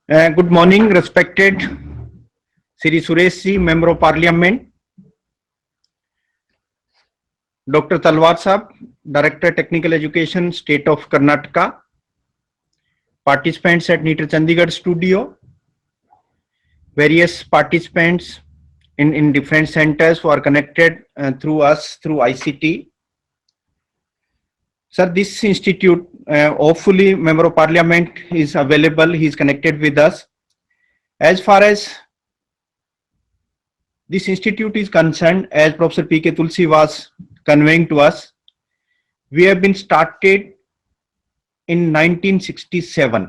Good morning, respected Sri Suresh Ji, Member of Parliament, Dr. Talwar Sahab, Director Technical Education, State of Karnataka, participants at NITR Chandigarh studio, various participants in different centers who are connected through us through ICT. Sir, this institute, hopefully Member of Parliament is available, he is connected with us. As far as this institute is concerned, as Professor P.K. Tulsi was conveying to us, we have been started in 1967.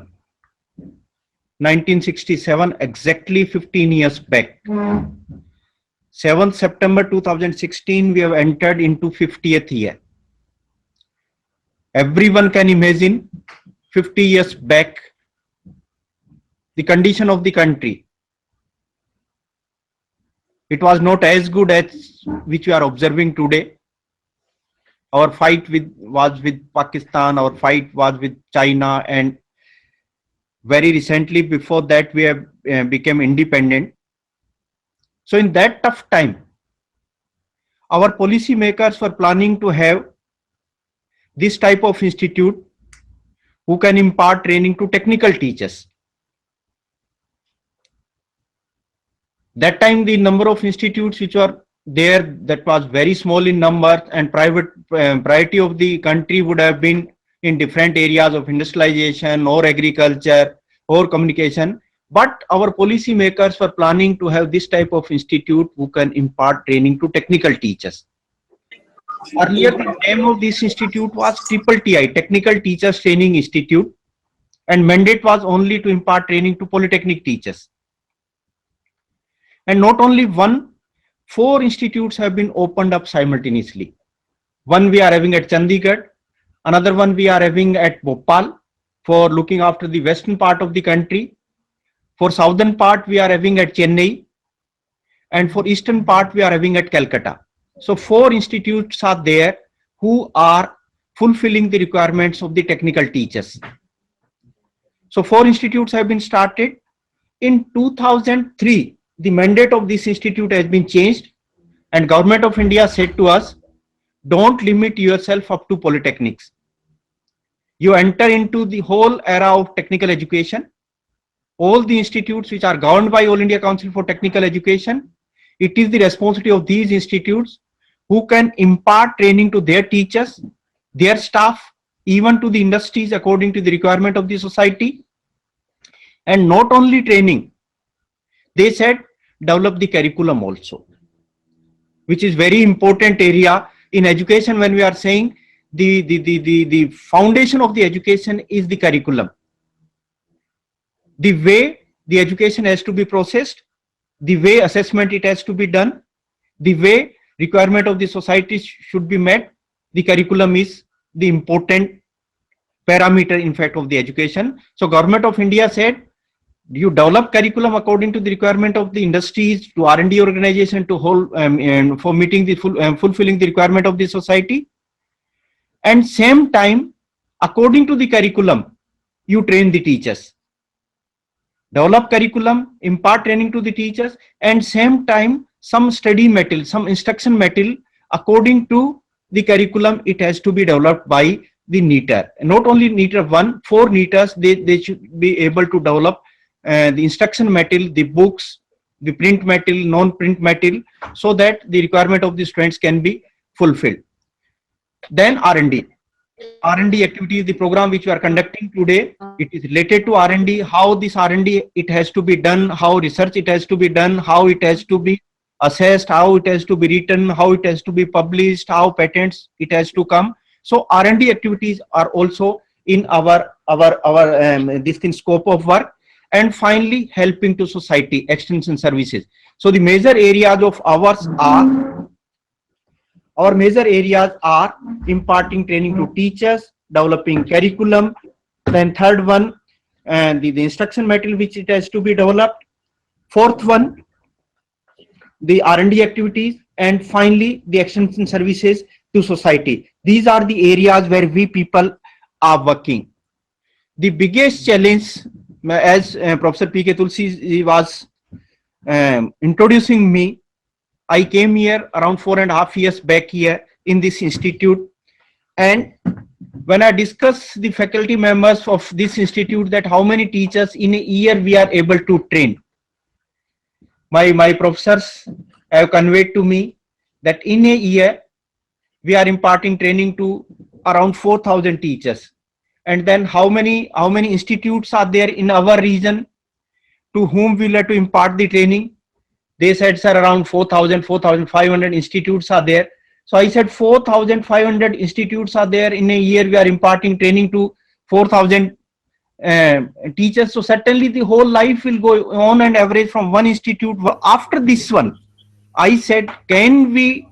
1967, exactly 15 years back. 7th September 2016, we have entered into 50th year. Everyone can imagine 50 years back, the condition of the country. It was not as good as which we are observing today. Our fight was with Pakistan, our fight was with China, and very recently before that we have become independent. So in that tough time, our policy makers were planning to have this type of institute who can impart training to technical teachers. That time the number of institutes which were there, that was very small in number, and priority of the country would have been in different areas of industrialization or agriculture or communication. But our policy makers were planning to have this type of institute who can impart training to technical teachers. Earlier, the name of this institute was TTI, Technical Teachers Training Institute, and mandate was only to impart training to polytechnic teachers. And not only one, 4 institutes have been opened up simultaneously. One we are having at Chandigarh, another one we are having at Bhopal for looking after the western part of the country. For southern part we are having at Chennai, and for eastern part we are having at Calcutta. So 4 institutes are there who are fulfilling the requirements of the technical teachers. So 4 institutes have been started. In 2003, the mandate of this institute has been changed, and Government of India said to us, don't limit yourself up to polytechnics. You enter into the whole era of technical education. All the institutes which are governed by All India Council for Technical Education, it is the responsibility of these institutes who can impart training to their teachers, their staff, even to the industries according to the requirement of the society. And not only training, they said develop the curriculum also, which is very important area in education. When we are saying the foundation of the education is the curriculum, the way the education has to be processed, the way assessment it has to be done, the way requirement of the society should be met, the curriculum is the important parameter in fact of the education. So Government of India said, you develop curriculum according to the requirement of the industries, to R&D organization, to whole and for meeting the fulfilling the requirement of the society. And same time, according to the curriculum, you train the teachers. Develop curriculum, impart training to the teachers, and same time some study material, some instruction material according to the curriculum, it has to be developed by the NITR. Not only NITR 1, 4 NITRs, they should be able to develop the instruction material, the books, the print material, non-print material, so that the requirement of the students can be fulfilled. Then R&D. R&D activity is the program which we are conducting today. It is related to R&D, how this R&D it has to be done, how research it has to be done, how it has to be assessed, how it has to be written, how it has to be published, how patents it has to come. So R&D activities are also in our this thing scope of work. And finally, helping to society, extension services. So the major areas of ours are imparting training to teachers, developing curriculum. Then third one, and the instruction material which it has to be developed. Fourth one, the R&D activities, and finally the extension services to society. These are the areas where we people are working. The biggest challenge as Professor P.K. Tulsi was introducing me, I came here around 4.5 years back here in this institute, and when I discuss the faculty members of this institute that how many teachers in a year we are able to train, my professors have conveyed to me that in a year we are imparting training to around 4,000 teachers. And then how many institutes are there in our region to whom we will have to impart the training? They said, sir, around 4,000, 4,500 institutes are there. So I said 4,500 institutes are there in a year. We are imparting training to 4,000 teachers. So certainly the whole life will go on and average from one institute. After this one, I said, can we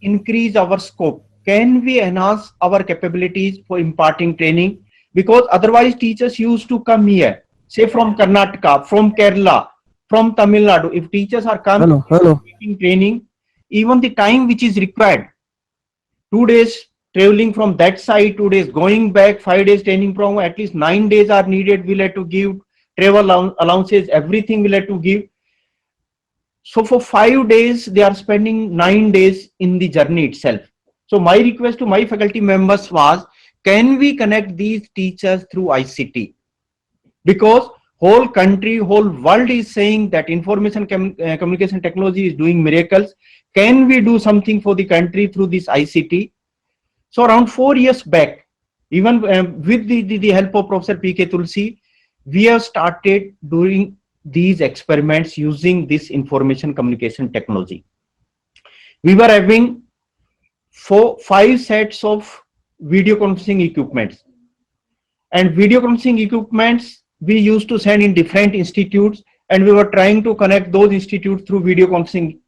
increase our scope? Can we enhance our capabilities for imparting training? Because otherwise teachers used to come here, say from Karnataka, from Kerala, from Tamil Nadu. If teachers are coming training, even the time which is required, 2 days traveling from that side, 2 days going back, 5 days training program, at least 9 days are needed. We'll have to give travel allowances, everything we'll have to give. So for 5 days, they are spending 9 days in the journey itself. So my request to my faculty members was, can we connect these teachers through ICT? Because whole country, whole world is saying that information communication technology is doing miracles. Can we do something for the country through this ICT? So around 4 years back, even with the help of Professor P.K. Tulsi, we have started doing these experiments using this information communication technology. We were having 5 sets of video conferencing equipments, and video conferencing equipments we used to send in different institutes, and we were trying to connect those institutes through video conferencing.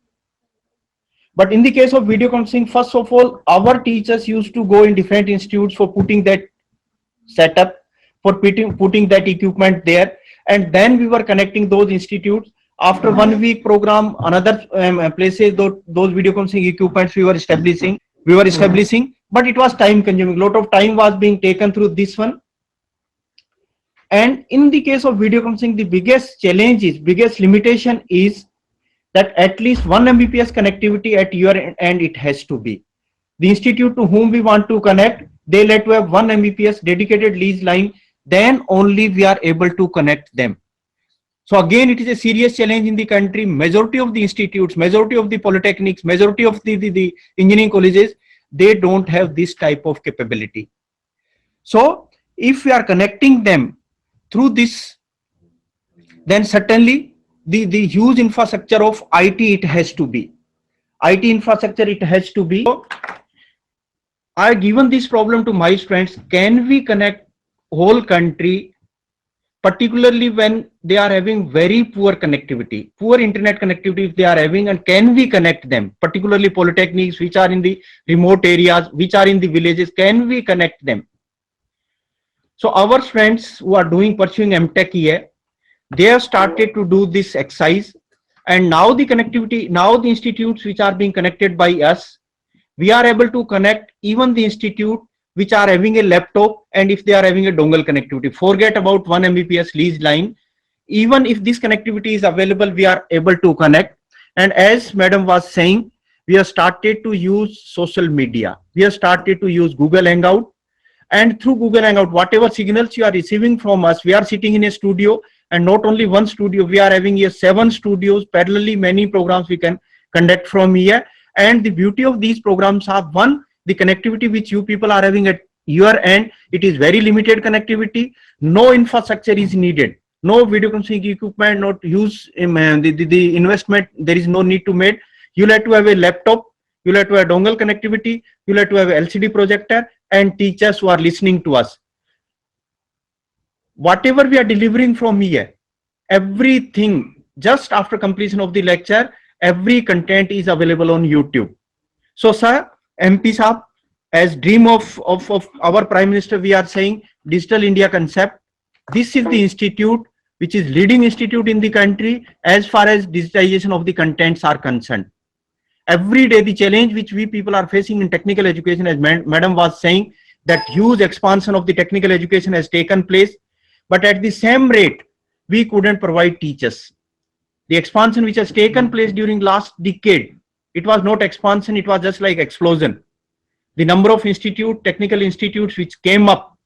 But in the case of video conferencing, first of all, our teachers used to go in different institutes for putting that setup, for putting that equipment there, and then we were connecting those institutes. After 1 week program, another places those video conferencing equipments we were establishing, but it was time consuming. A lot of time was being taken through this one. And in the case of video conferencing, the biggest challenge is, biggest limitation is that at least 1 Mbps connectivity at your end it has to be. The institute to whom we want to connect, they'll have to have 1 Mbps dedicated lease line, then only we are able to connect them. So again, it is a serious challenge in the country. Majority of the institutes, majority of the polytechnics, majority of the engineering colleges, they don't have this type of capability. So if we are connecting them through this, then certainly the huge infrastructure of IT it has to be. IT infrastructure it has to be. So I have given this problem to my students. Can we connect whole country, particularly when they are having very poor connectivity, poor internet connectivity if they are having, and can we connect them, particularly polytechnics which are in the remote areas, which are in the villages, can we connect them? So our friends who are pursuing MTech here, they have started to do this exercise, and now the connectivity, now the institutes which are being connected by us, we are able to connect even the institute which are having a laptop, and if they are having a dongle connectivity, forget about 1 Mbps lease line. Even if this connectivity is available, we are able to connect. And as madam was saying, we have started to use social media. We have started to use Google Hangout, and through Google Hangout, whatever signals you are receiving from us, we are sitting in a studio, and not only one studio, we are having here 7 studios, parallelly many programs we can conduct from here. And the beauty of these programs are, one, the connectivity which you people are having at your end, it is very limited connectivity. No infrastructure is needed. No video conferencing equipment, not use the investment. There is no need to make. You'll have to have a laptop. You'll have to have dongle connectivity. You'll have to have an LCD projector, and teachers who are listening to us. Whatever we are delivering from here, everything just after completion of the lecture, every content is available on YouTube. So, sir, MP Saab, as dream of our Prime Minister, we are saying Digital India concept. This is the institute which is leading institute in the country as far as digitization of the contents are concerned. Every day, the challenge which we people are facing in technical education, as madam was saying, that huge expansion of the technical education has taken place. But at the same rate, we couldn't provide teachers. The expansion which has taken place during last decade, it was not expansion, it was just like explosion. The number of technical institutes which came up,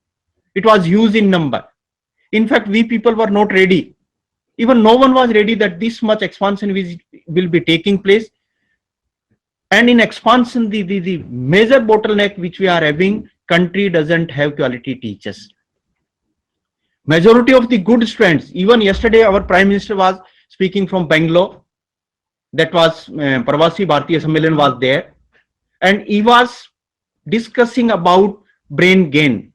it was huge in number. In fact, we people were not ready. Even no one was ready that this much expansion will be taking place. And in expansion, the major bottleneck which we are having, country doesn't have quality teachers. Majority of the good students, even yesterday our Prime Minister was speaking from Bangalore, that was Pravasi Bharatiya Sammelan was there, and he was discussing about brain gain.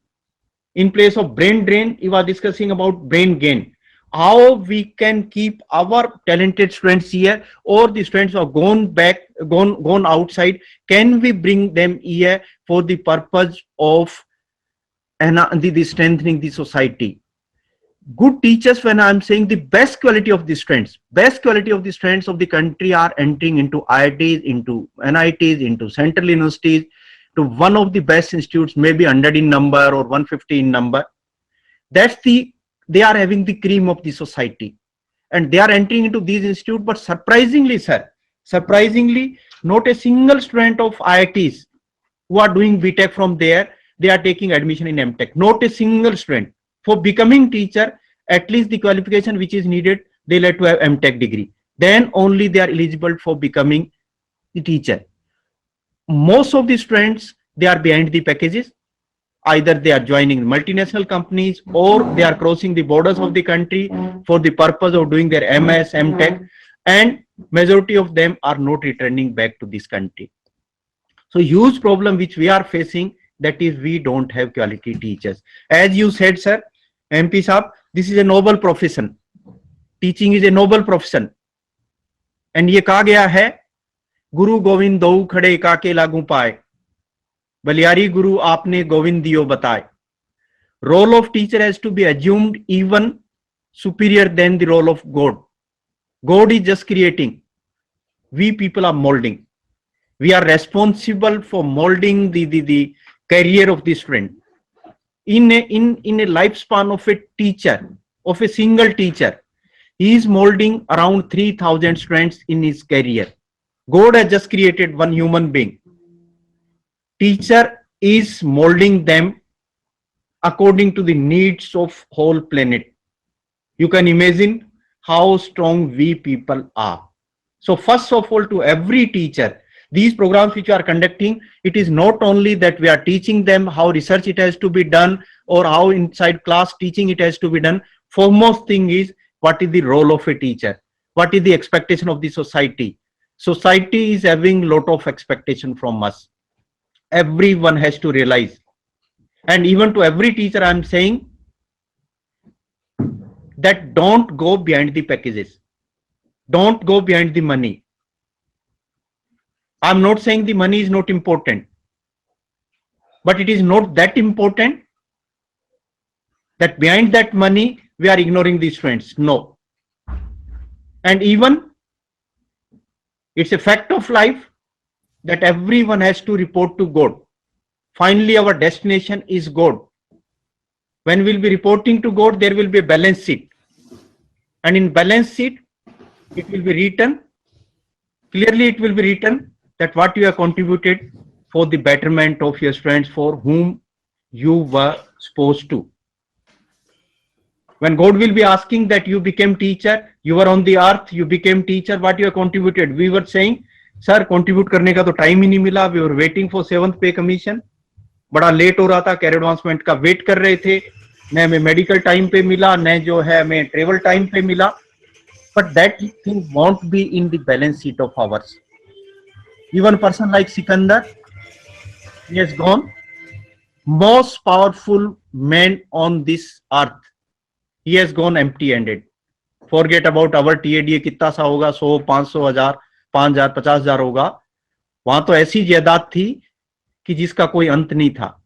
In place of brain drain, he was discussing about brain gain. How we can keep our talented students here, or the students who have gone outside, can we bring them here for the purpose of the strengthening the society? Good teachers, when I'm saying the best quality of the students of the country are entering into IITs, into NITs, into central universities, to one of the best institutes, maybe 100 in number or 150 in number. They are having the cream of the society, and they are entering into these institutes. But surprisingly, not a single student of IITs who are doing BTech from there, they are taking admission in MTech. Not a single student. For becoming teacher, at least the qualification which is needed, they let to have MTech degree. Then only they are eligible for becoming the teacher. Most of the students, they are behind the packages. Either they are joining multinational companies, or they are crossing the borders of the country for the purpose of doing their MS, MTech, and majority of them are not returning back to this country. So huge problem which we are facing, that is we don't have quality teachers. As you said, sir, MP Saab, this is a noble profession. Teaching is a noble profession. And ये कहा गया है, गुरु गोविंद दो खड़े काके लागू पाए, बलियारी गुरु आपने गोविंद दियो बताए. Role of teacher has to be assumed even superior than the role of God. God is just creating. We people are molding. We are responsible for molding the career of the student. In a lifespan of a teacher, of a single teacher, he is molding around 3,000 students in his career. God has just created one human being. Teacher is molding them according to the needs of whole planet. You can imagine how strong we people are. So first of all, to every teacher, these programs which we are conducting, it is not only that we are teaching them how research it has to be done, or how inside class teaching it has to be done. Foremost thing is, what is the role of a teacher? What is the expectation of the society? Society is having lot of expectation from us. Everyone has to realize. And even to every teacher, I'm saying that don't go behind the packages. Don't go behind the money. I'm not saying the money is not important, but it is not that important that behind that money we are ignoring these students. No. And even it's a fact of life that everyone has to report to God. Finally, our destination is God. When we'll be reporting to God, there will be a balance sheet. And in balance sheet, it will be written, clearly it will be written that what you have contributed for the betterment of your students for whom you were supposed to. When God will be asking that you became teacher, you were on the earth, you became teacher, what you have contributed? We were saying, sir, contribute करने का तो time ही नहीं मिला. We were waiting for 7th pay commission. बड़ा late हो रहा था, career advancement का वेट कर रहे थे. न हमें मेडिकल टाइम पे मिला, न जो है हमें ट्रेवल टाइम पे मिला. But that thing won't be in the balance sheet of ours. Even person like Sikandar, he has gone. Most powerful man on this earth, he has gone empty-handed. Forget about our TADA कितना सा होगा, 100, 500, 1000, 5000, 50,000 होगा. वहां तो ऐसी जायदाद थी कि जिसका कोई अंत नहीं था.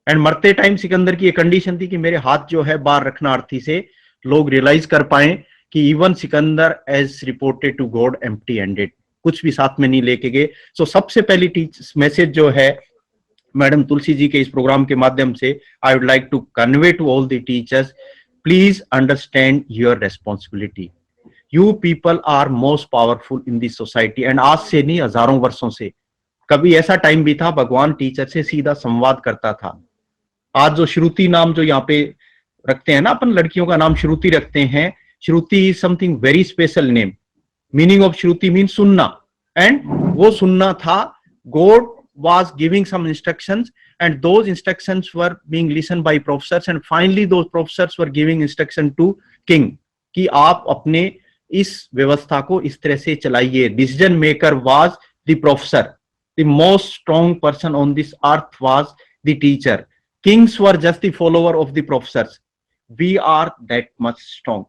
एंड मरते टाइम सिकंदर की एक कंडीशन थी कि मेरे हाथ जो है बाहर रखना अर्थी से, लोग रियलाइज कर पाए कि even Sikandar as reported to God empty handed, कुछ भी साथ में नहीं लेके गए. सो सबसे पहली मैसेज जो है मैडम तुलसी जी के इस प्रोग्राम के माध्यम से, I would like to convey to all the teachers, Please understand your responsibility. You people are most powerful in this society. And आज से नहीं, हजारों वर्षों से. कभी ऐसा टाइम भी था भगवान टीचर से सीधा संवाद करता था. आज जो श्रुति नाम जो यहाँ पे रखते हैं ना, अपन लड़कियों का नाम श्रुति रखते हैं. Shruti is something very special name. Meaning of Shruti mean सुनना. एंड वो सुनना था. God was giving some instructions, and those instructions were being listened by professors, and finally those professors were giving instruction to king कि आप अपने इस व्यवस्था को इस तरह से चलाइए. Decision maker was the professor. The most strong person on this earth was the teacher. Kings were just the follower of the professors. We are that much strong.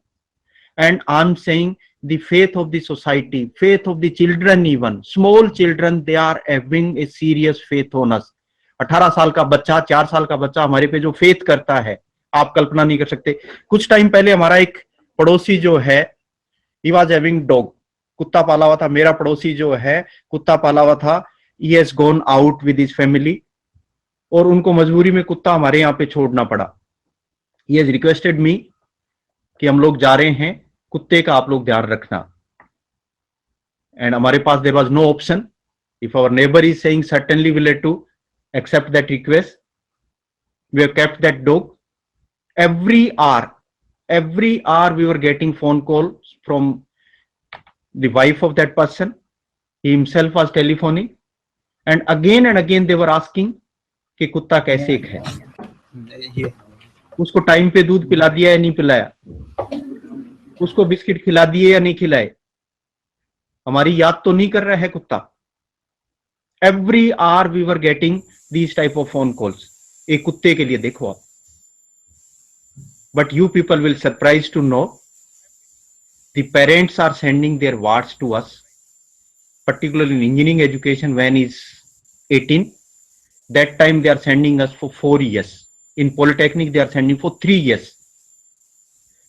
And I'm saying the faith of the society, faith of the children, even small children, they are having a serious faith on us. 18 साल का बच्चा, 4 साल का बच्चा हमारे पे जो faith करता है, आप कल्पना नहीं कर सकते. कुछ टाइम पहले हमारा एक पड़ोसी जो है, he was having dog, कुत्ता पाला हुआ था. मेरा पड़ोसी जो है कुत्ता पाला हुआ था. he has gone out with his family, और उनको मजबूरी में कुत्ता हमारे यहाँ पे छोड़ना पड़ा. he has requested me कि हम लोग जा रहे हैं, कुत्ते का आप लोग ध्यान रखना. एंड हमारे पास there was no option. If our neighbour is saying certainly we let to accept that request. We have kept that dog. every hour we were getting phone calls from the wife of that person. He himself was telephoning, and again they were asking कि कुत्ता कैसे है, उसको time पे दूध पिला दिया या नहीं पिलाया, उसको बिस्किट खिला दिए या नहीं खिलाए, हमारी याद तो नहीं कर रहा है कुत्ता. Every hour we were getting these type of phone calls. एक कुत्ते के लिए देखो आप. But you people will surprise to know the parents are sending their words to us, particularly in engineering education when is 18. That time they are sending us for 4 years. In polytechnic they are sending for 3 years.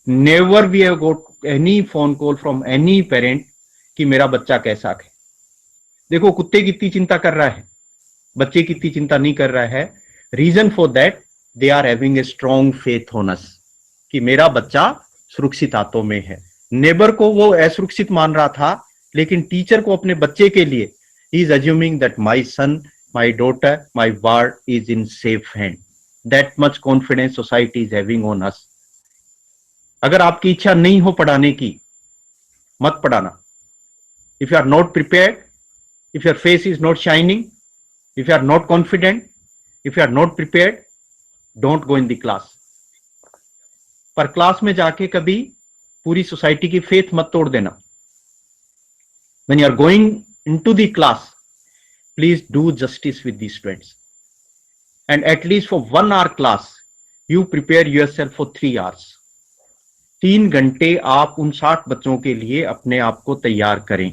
Never we have got any phone call from any parent कि मेरा बच्चा कैसा है. देखो कुत्ते कितनी चिंता कर रहा है, बच्चे कितनी चिंता नहीं कर रहा है. Reason for that they are having a strong faith on us कि मेरा बच्चा सुरक्षित हाथों में है. नेबर को वो असुरक्षित मान रहा था, लेकिन टीचर को अपने बच्चे के लिए ही is assuming that my son, my daughter, my word is in safe hand. That much confidence society is having on us. अगर आपकी इच्छा नहीं हो पढ़ाने की, मत पढ़ाना. If you are not prepared, if your face is not shining, if you are not confident, if you are not prepared, don't go in the class. पर क्लास में जाके कभी पूरी सोसाइटी की फेथ मत तोड़ देना. When you are going into the class, please do justice with the students. And at least for 1 hour class, you prepare yourself for 3 hours. 3 घंटे आप उन 60 बच्चों के लिए अपने आप को तैयार करें.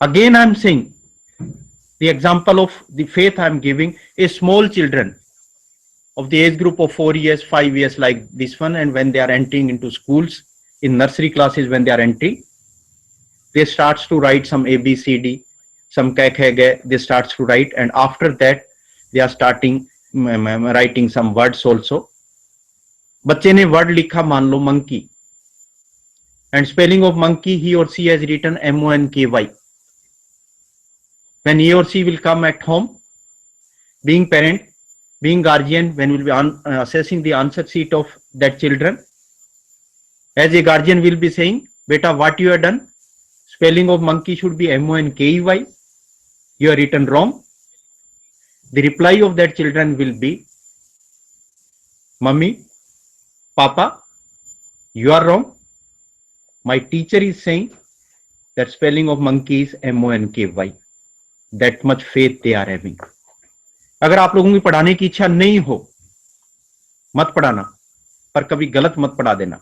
Again I am saying, the example of the faith I am giving is small children of the age group of 4 years, 5 years like this one, and when they are entering into schools, in nursery classes when they are entering, they starts to write some ABCD, some khe, they starts to write, and after that they are starting writing some words also. बच्चे ने word लिखा, मान लो monkey, and spelling of monkey he or she has written MONKY. When he or she will come at home, being parent, being guardian, when will be assessing the answer sheet of that children, as a guardian will be saying, beta, what you have done? Spelling of monkey should be MONKY. You are written wrong. The reply of that children will be, Mummy, Papa, you are wrong. My teacher is saying that spelling of monkey is MONKY. That much faith they are having. अगर आप लोगों की पढ़ाने की इच्छा नहीं हो, मत पढ़ाना, पर कभी गलत मत पढ़ा देना.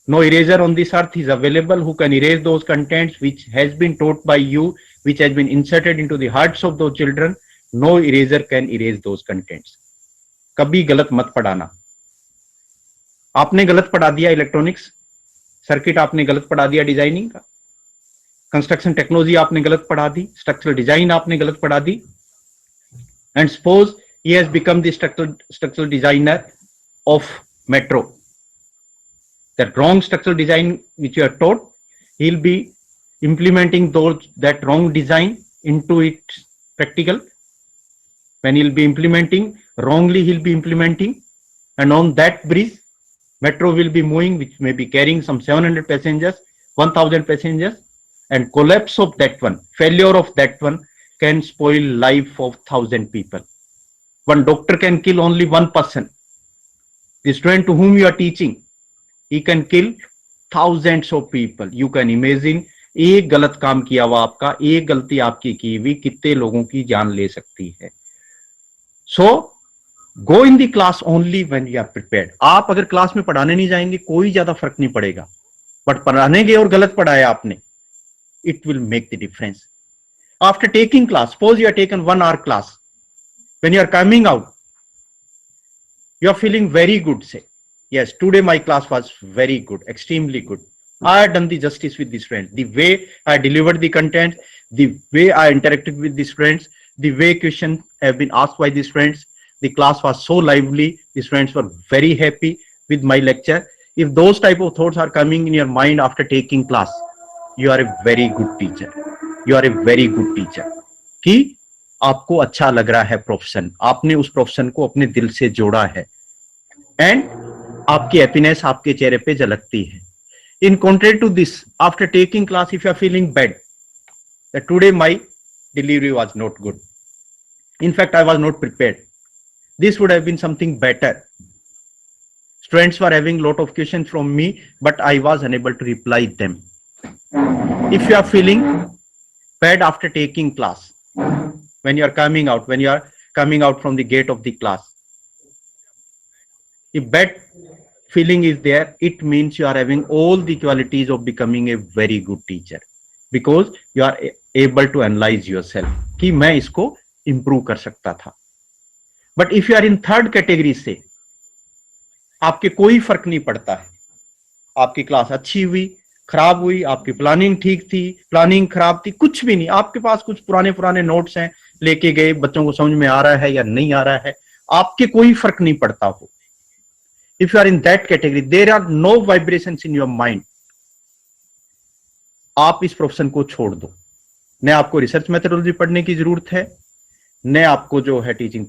No eraser on this earth is available who can erase those contents which has been taught by you, which has been inserted into the hearts of those children. No eraser can erase those contents. कभी गलत मत पढ़ाना. आपने गलत पढ़ा दिया electronics circuit, आपने गलत पढ़ा दिया डिजाइनिंग का, कंस्ट्रक्शन टेक्नोलॉजी आपने गलत पढ़ा दी, स्ट्रक्चरल डिजाइन आपने गलत पढ़ा दी, and suppose he has become the structural designer of metro. That wrong structural design which you are taught, he'll be implementing that wrong design into its practical. When he'll be implementing wrongly, he'll be implementing, and on that bridge, metro will be moving, which may be carrying some 700 passengers, 1000 passengers, and collapse of that one, failure of that one can spoil life of 1000 people. One doctor can kill only one person. The student to whom you are teaching, he can kill thousands of people. You can imagine, एक गलत काम किया हुआ आपका, एक गलती आपकी की हुई कितने लोगों की जान ले सकती है. So go in the class only when you are prepared. आप अगर क्लास में पढ़ाने नहीं जाएंगे कोई ज्यादा फर्क नहीं पड़ेगा, बट पढ़ाने गए और गलत पढ़ाया आपने, it will make the difference. After taking class, suppose you are taken 1 hour class, when you are coming out, you are feeling very good, say, yes, today my class was very good, extremely good. I had done the justice with the students. The way I delivered the content, the way I interacted with the students, the way questions have been asked by the students, the class was so lively, the students were very happy with my lecture. If those type of thoughts are coming in your mind after taking class, you are a very good teacher. You are a very good teacher. कि आपको अच्छा लग रहा है profession, आपने उस profession को अपने दिल से जोड़ा है, एंड आपकी हैप्पीनेस आपके चेहरे पे झलकती है. In contrary to this, after taking class, if you are feeling bad, that today my delivery was not good, in fact I was not prepared, this would have been something better. Students were having lot of questions from me, but I was unable to reply them. If you are feeling bad after taking class, when you are coming out from the gate of the class, if bad feeling is there, it means you are having all the qualities of becoming a very good teacher, because you are able to analyze yourself कि मैं इसको improve कर सकता था. But if you are in third category से, आपके कोई फर्क नहीं पड़ता है, आपकी क्लास अच्छी हुई, खराब हुई, आपकी प्लानिंग ठीक थी, प्लानिंग खराब थी, कुछ भी नहीं, आपके पास कुछ पुराने नोट्स हैं, लेके गए, बच्चों को समझ में आ रहा है या नहीं आ रहा है, आपके कोई फर्क नहीं पड़ता हो. If you are in that category, there are no vibrations in your mind. आप इस प्रोफेशन को छोड़ दो. न आपको रिसर्च मेथोडोलॉजी पढ़ने की जरूरत है, न आपको जो है टीचिंग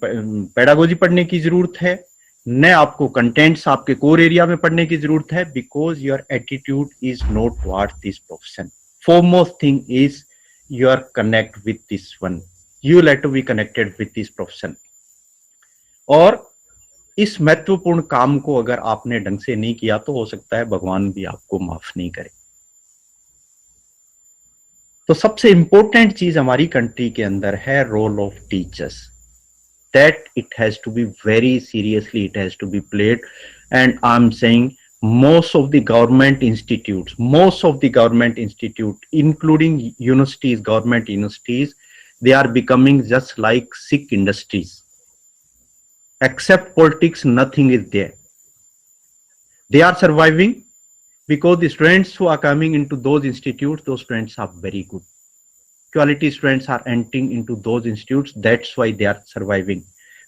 पेडागोजी पढ़ने की जरूरत है, न आपको कंटेंट्स आपके कोर एरिया में पढ़ने की जरूरत है, because your attitude is not towards this profession. Foremost thing is your connect with this one. You will have to be connected with this profession. और इस महत्वपूर्ण काम को अगर आपने ढंग से नहीं किया तो हो सकता है भगवान भी आपको माफ नहीं करे. तो सबसे इंपॉर्टेंट चीज हमारी कंट्री के अंदर है role of teachers. That it has to be very seriously, it has to be played, and I'm saying most of the government institutes, including universities, government universities, they are becoming just like sick industries. Except politics, nothing is there. They are surviving because the students who are coming into those institutes, those students are very good. Quality students are entering into those institutes. That's why they are surviving.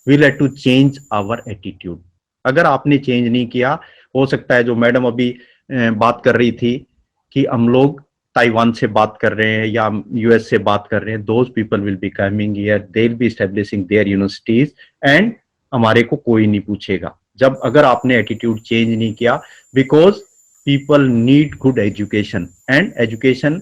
We'll have to change our attitude. अगर आपने change नहीं किया, हो सकता है जो madam अभी बात कर रही थी कि हम लोग ताइवान से बात कर रहे हैं या यूएस से बात कर रहे हैं, those people will be coming here, they'll be establishing their universities, and हमारे को कोई नहीं पूछेगा. जब अगर आपने एटीट्यूड चेंज नहीं किया, because people need good education, and education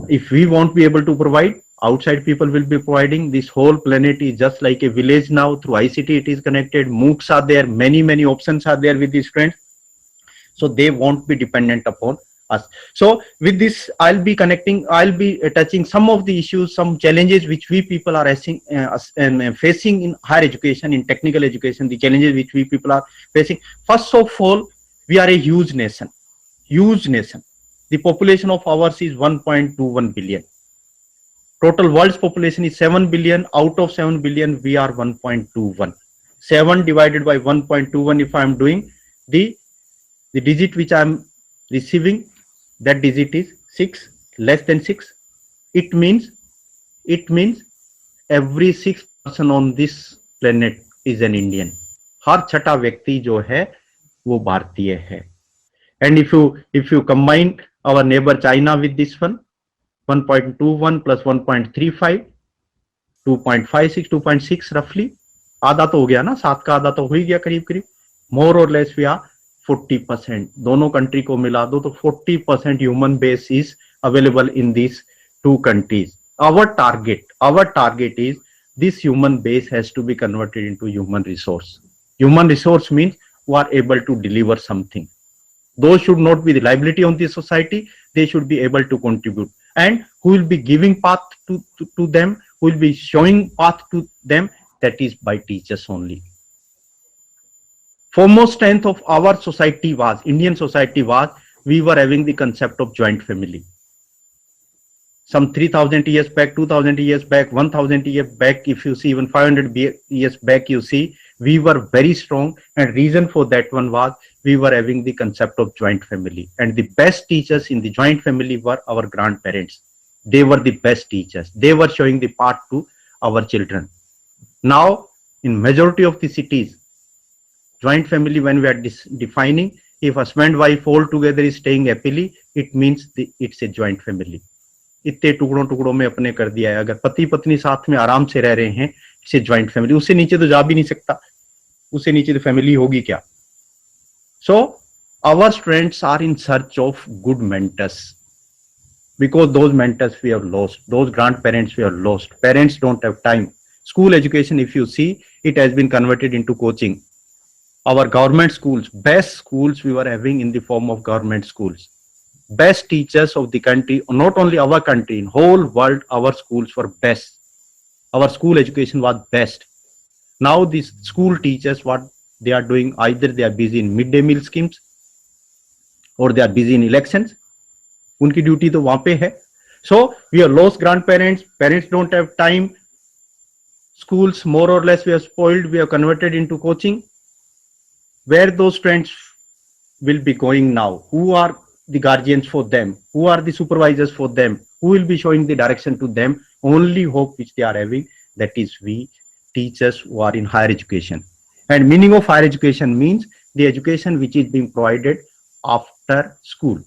if we won't be able to provide, outside people will be providing. This whole planet is just like a village now. Through ICT it is connected, MOOCs are there, many options are there with these friends, so they won't be dependent upon us. So with this I'll be touching some of the issues, some challenges which we people are facing in higher education, in technical education, the challenges which we people are facing. First of all, we are a huge nation. The population of ours is 1.21 billion. Total world's population is 7 billion. Out of 7 billion, we are 1.21. 7 divided by 1.21, if I am doing the digit which I am receiving, that digit is 6, less than 6. It means every 6th person on this planet is an Indian. हर छठा व्यक्ति जो है वो भारतीय है. And if you combine our neighbor China with this one, 1.21 plus 1.35, 2.56, 2.6 roughly, आधा तो हो गया ना, 7 का आधा तो हो ही गया करीब करीब. मोर और लेस वी आर 40%. दोनों कंट्री को मिला दो तो 40% human base is available in this two countries. Our target is this human base has to be converted into human resource. Human resource means who are able to deliver something. Those should not be the liability on the society. They should be able to contribute. And who will be giving path to them, who will be showing path to them, that is by teachers only. Foremost strength of our society was, Indian society was, we were having the concept of joint family. Some 3,000 years back, 2,000 years back, 1,000 years back, if you see even 500 years back, you see we were very strong, and reason for that one was we were having the concept of joint family, and the best teachers in the joint family were our grandparents. They were the best teachers. They were showing the path to our children. Now, in majority of the cities, joint family, when we are defining, if husband and wife all together is staying happily, it means it's a joint family. इतने टुकड़ों टुकड़ों में अपने कर दिया है. अगर पति पत्नी साथ में आराम से रह रहे हैं, इसे ज्वाइंट फैमिली. उससे नीचे तो जा भी नहीं सकता, उससे नीचे तो फैमिली होगी क्या. So our students are in search of good mentors, because those mentors we have lost, those grand parents we have lost. Parents don't have time. School education, if you see, it has been converted into coaching. Our government schools, best schools we were having in the form of government schools. Best teachers of the country, not only our country, in whole world, our schools were best. Our school education was best. Now these school teachers, what they are doing, either they are busy in midday meal schemes or they are busy in elections. उनकी duty तो वहां पे है. So we have lost grandparents, parents don't have time. Schools more or less we have spoiled, we have converted into coaching. Where those students will be going now? Who are the guardians for them? Who are the supervisors for them? Who will be showing the direction to them? Only hope which they are having, that is we teachers who are in higher education. And meaning of higher education means the education which is being provided after school.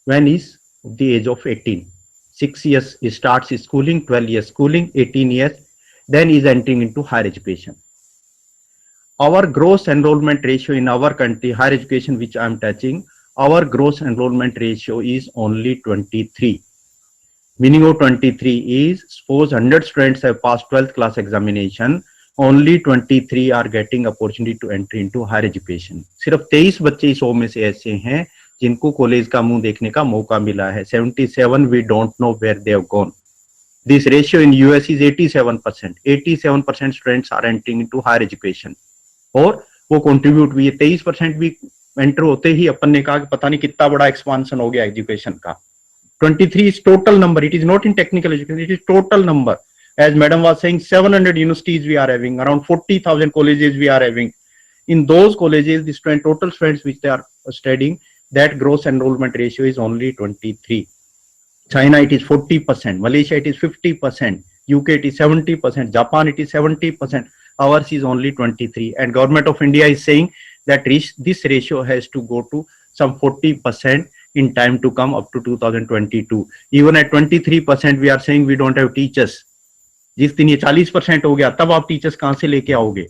When is the age of 18. 6 years he starts his schooling, 12 years schooling, 18 years, then is entering into higher education. Our gross enrollment ratio in our country, higher education which I am touching, our gross enrollment ratio is only 23. Meaning of 23 is, suppose 100 students have passed 12th class examination, only 23 are getting opportunity to enter into higher education. सिर्फ 23 बच्चे 100 में से ऐसे हैं जिनको college का मुंह देखने का मौका मिला है. 77 we don't know where they have gone. This ratio in US is 87%. 87% students are entering into higher education. और वो कंट्रीब्यूट भी, 23% भी एंटर होते ही अपन ने कहा कि पता नहीं कितना बड़ा एक्सपांशन हो गया एजुकेशन का. 23 is total number. It is not in technical education. It is total number. As madam was saying, 700 universities we are having, around 40,000 colleges we are having. In those colleges, the total students which they are studying, that gross enrollment ratio is only 23. China it is 40%, Malaysia it is 50%, UK it is 70%, Japan it is 70%. Ours is only 23, and government of India is saying that this ratio has to go to some 40% in time to come, up to 2022. Even at 23% we are saying we don't have teachers. जिस दिन ये 40% हो गया तब आप teachers कहां से लेके आओगे?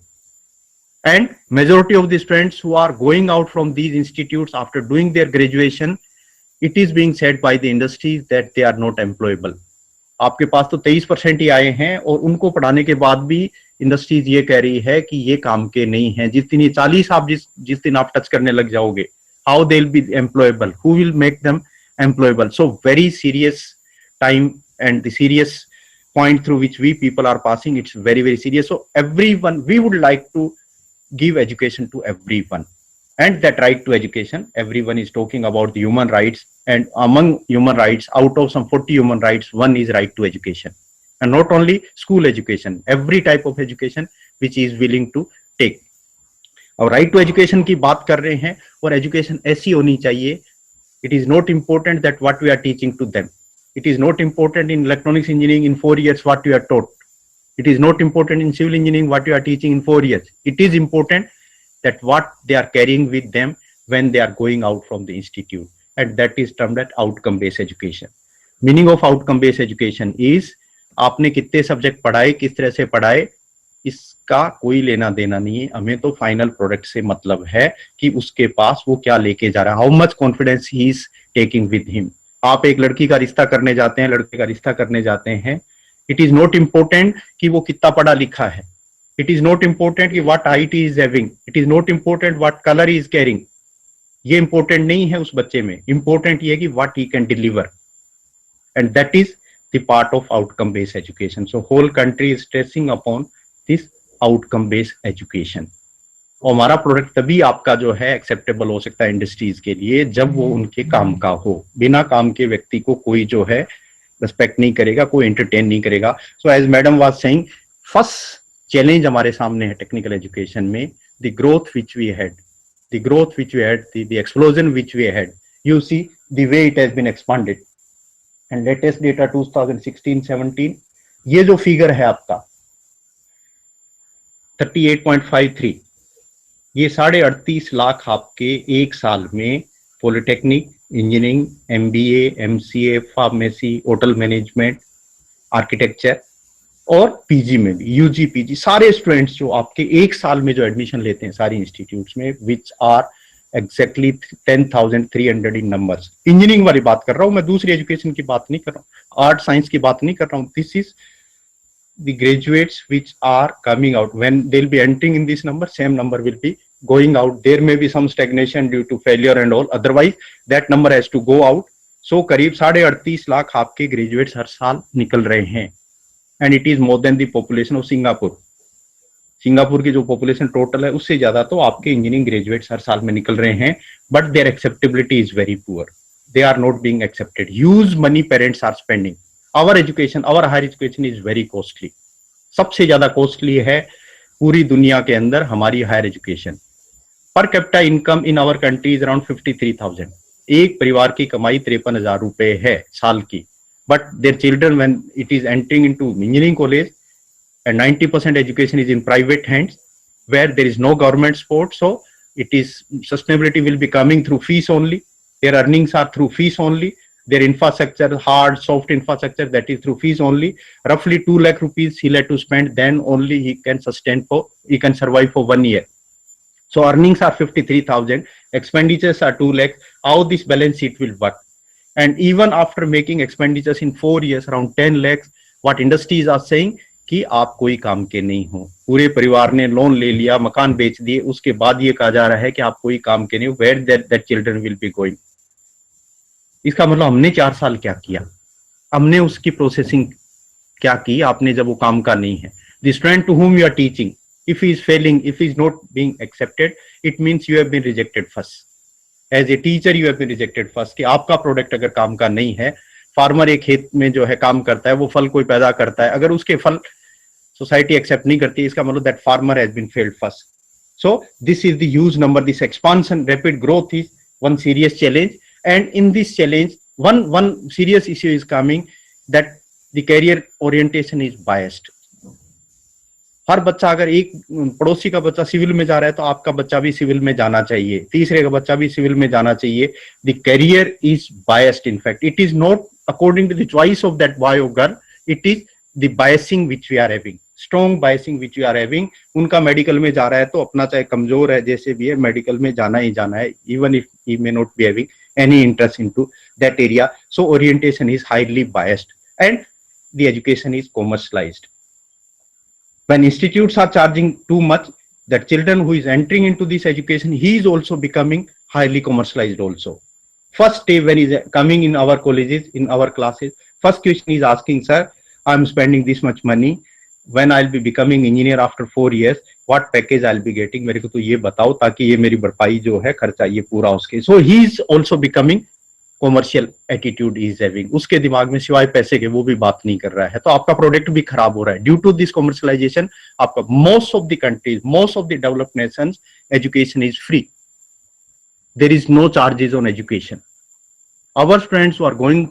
And majority of the students who are going out from these institutes after doing their graduation, it is being said by the industries that they are not employable. आपके पास तो 23% ही आए हैं और उनको पढ़ाने के बाद भी इंडस्ट्रीज ये कह रही है कि ये काम के नहीं है. जिस दिन ये 40 आप जिस दिन आप टच करने लग जाओगे, how they'll be employable, who will make them employable? So very serious time, and the serious point through which we people are passing, it's very, very serious. So everyone, we would like to give education to everyone, and that right to education, everyone is talking about the human rights, and among human rights, out of some 40 human rights, one is right to education. And not only school education, every type of education which is willing to take. और right to education की बात कर रहे हैं, और education ऐसी होनी चाहिए, it is not important that what we are teaching to them. It is not important in electronics engineering in 4 years what you are taught. It is not important in civil engineering what you are teaching in 4 years. It is important that what they are carrying with them when they are going out from the institute, and that is termed as outcome based education. Meaning of outcome based education is आपने कितने subject पढ़ाए, किस तरह से पढ़ाए, इसका कोई लेना देना नहीं है, हमें तो फाइनल प्रोडक्ट से मतलब है कि उसके पास वो क्या लेके जा रहा है, how much confidence he is taking with him. आप एक लड़की का रिश्ता करने जाते हैं, लड़के का रिश्ता करने जाते हैं, इट इज नॉट इम्पोर्टेंट कि वो कितना पढ़ा लिखा है, इट इज नॉट इम्पोर्टेंट कि what height he is having, it is not important what colour he is carrying, ये इंपॉर्टेंट नहीं है उस बच्चे में, इंपॉर्टेंट ये है कि what he can deliver, and that is the part of outcome based education. So whole country is stressing upon this outcome based education. और हमारा प्रोडक्ट तभी आपका जो है एक्सेप्टेबल हो सकता है इंडस्ट्रीज के लिए जब वो उनके काम का हो, बिना काम के व्यक्ति को कोई जो है रिस्पेक्ट नहीं करेगा, कोई एंटरटेन नहीं करेगा। So as madam was saying, first challenge हमारे सामने है टेक्निकल एजुकेशन में, the growth which we had, the growth which we had, the explosion which we had, you see the way it has been expanded, and latest data 2016-17, ये जो figure है आपका 38.53, ये 38.5 लाख आपके एक साल में polytechnic, engineering, MBA, MCA, pharmacy, hotel management, architecture और पीजी में भी, यूजी पीजी सारे स्टूडेंट्स जो आपके एक साल में जो एडमिशन लेते हैं सारी इंस्टीट्यूट्स में, which are exactly 10,300 in numbers. Engineering वाली बात कर रहा हूं मैं, दूसरी एजुकेशन की बात नहीं कर रहा हूं, आर्ट साइंस की बात नहीं कर रहा हूं। This is the graduates which are coming out, when they will be entering in this number, same number will be going out. There may be some stagnation due to failure and all, otherwise that number has to go out. So करीब 38.5 लाख आपके graduates हर साल निकल रहे हैं, and it is more than the population of Singapore. Singapore की जो population total है उससे ज्यादा तो आपके इंजीनियरिंग ग्रेजुएट्स हर साल में निकल रहे हैं, but there acceptability is very poor, they are not being accepted. Huge money parents are spending, our education, our higher education is very costly, सबसे ज्यादा कॉस्टली है पूरी दुनिया के अंदर हमारी higher education. Per capita income in our country is around 53,000, एक परिवार की कमाई 53,000 रुपए है साल की, but their children, when it is entering into engineering college, and 90% education is in private hands where there is no government support, so it is sustainability will be coming through fees only, their earnings are through fees only, their infrastructure, hard soft infrastructure, that is through fees only. Roughly 2 lakh rupees he'll have to spend, then only he can he can survive for 1 year. So earnings are 53,000, expenditures are 2 lakh. How this balance sheet will work? And even after making expenditures in 4 years around 10 lakhs, what industries are saying कि आप कोई काम के नहीं हो, पूरे परिवार ने लोन ले लिया, मकान बेच दिए, उसके बाद ये कहा जा रहा है कि आप कोई काम के नहीं हो, where that children will be going? इसका मतलब हमने 4 साल क्या किया, हमने उसकी प्रोसेसिंग क्या की आपने जब वो काम का नहीं है। The student to whom you are teaching, if he is failing, if he is not being accepted, it means you have been rejected first. As a teacher you have been rejected first, कि आपका product अगर काम का नहीं है, farmer एक खेत में जो है काम करता है, वो फल कोई पैदा करता है, अगर उसके फल सोसाइटी एक्सेप्ट नहीं करती, इसका मतलब that farmer has been failed first. So this is the huge number, this expansion, rapid growth is one serious challenge, and in this challenge one serious issue is coming, that the career orientation is biased. हर बच्चा, अगर एक पड़ोसी का बच्चा civil में जा रहा है तो आपका बच्चा भी सिविल में जाना चाहिए, तीसरे का बच्चा भी सिविल में जाना चाहिए। The career is biased, in fact it is not according to the choice of that boy और girl, it is the biasing which we are having, strong biasing which we are having. उनका medical में जा रहा है तो अपना चाहे कमजोर है जैसे भी है, मेडिकल में जाना ही जाना है, even if he may not be having any interest into that area. So orientation is highly biased and the education is commercialised. When institutes are charging too much, the children who is entering into this education, he is also becoming highly commercialized also. First day when he is coming in our colleges, in our classes, first question is asking, sir, I am spending this much money, when I'll be becoming engineer after 4 years, what package I'll be getting, मेरे को तो ये बताओ ताकि ये मेरी भरपाई जो है खर्चा ये पूरा उसके. So he is also becoming commercial attitude is having, उसके दिमाग में सिवाय पैसे के वो भी बात नहीं कर रहा है, तो आपका प्रोडक्ट भी खराब हो रहा है ड्यू टू दिस कॉमर्शियलाइजेशन. आपका most of the countries, most of the developed nations, education is free, there is no charges on education. Our students who are going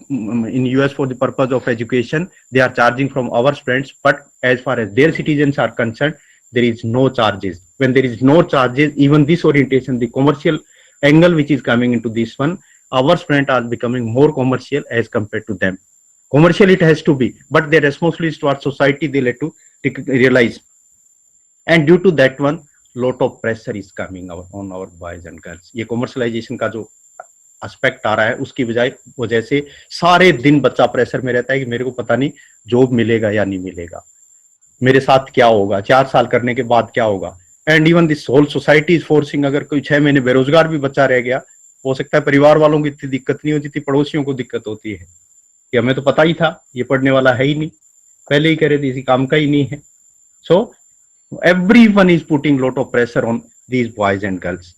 in US for the purpose of education, they are charging from our students, but as far as their citizens are concerned, there is no charges. when there is no charges, even this orientation, the commercial angle which is coming into this one, our students are becoming more commercial as compared to them. Commercial it has to be, but their responsibility towards society they let to realize. And due to that one, lot of pressure is coming on our boys and girls. ये commercialization का जो aspect आ रहा है उसकी वजह से सारे दिन बच्चा प्रेशर में रहता है कि मेरे को पता नहीं जॉब मिलेगा या नहीं मिलेगा, मेरे साथ क्या होगा, 4 साल करने के बाद क्या होगा. And even this whole society is forcing, अगर कोई 6 महीने बेरोजगार भी बच्चा रह गया, हो सकता है परिवार वालों को इतनी दिक्कत नहीं होती थी, पड़ोसियों को दिक्कत होती है कि हमें तो पता ही था ये पढ़ने वाला है ही नहीं, पहले ही कह रहे थे इसी काम का ही नहीं है. सो everyone is putting lot of pressure on these boys and girls.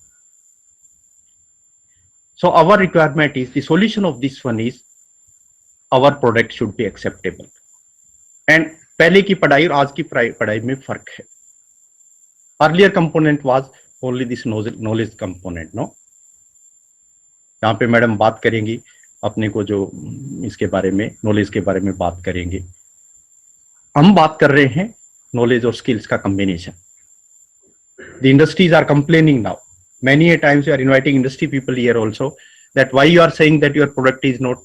So our requirement is, the solution of this one is, our product should be acceptable. And पहले की पढ़ाई और आज की पढ़ाई में फर्क है. Earlier component was only this knowledge component, no? यहाँ पे मैडम बात करेंगी अपने को जो इसके बारे में, नॉलेज के बारे में बात करेंगे. हम बात कर रहे हैं knowledge or skills का combination. The industries are complaining now. Many a times we are inviting industry people here also, that why you are saying that your product is not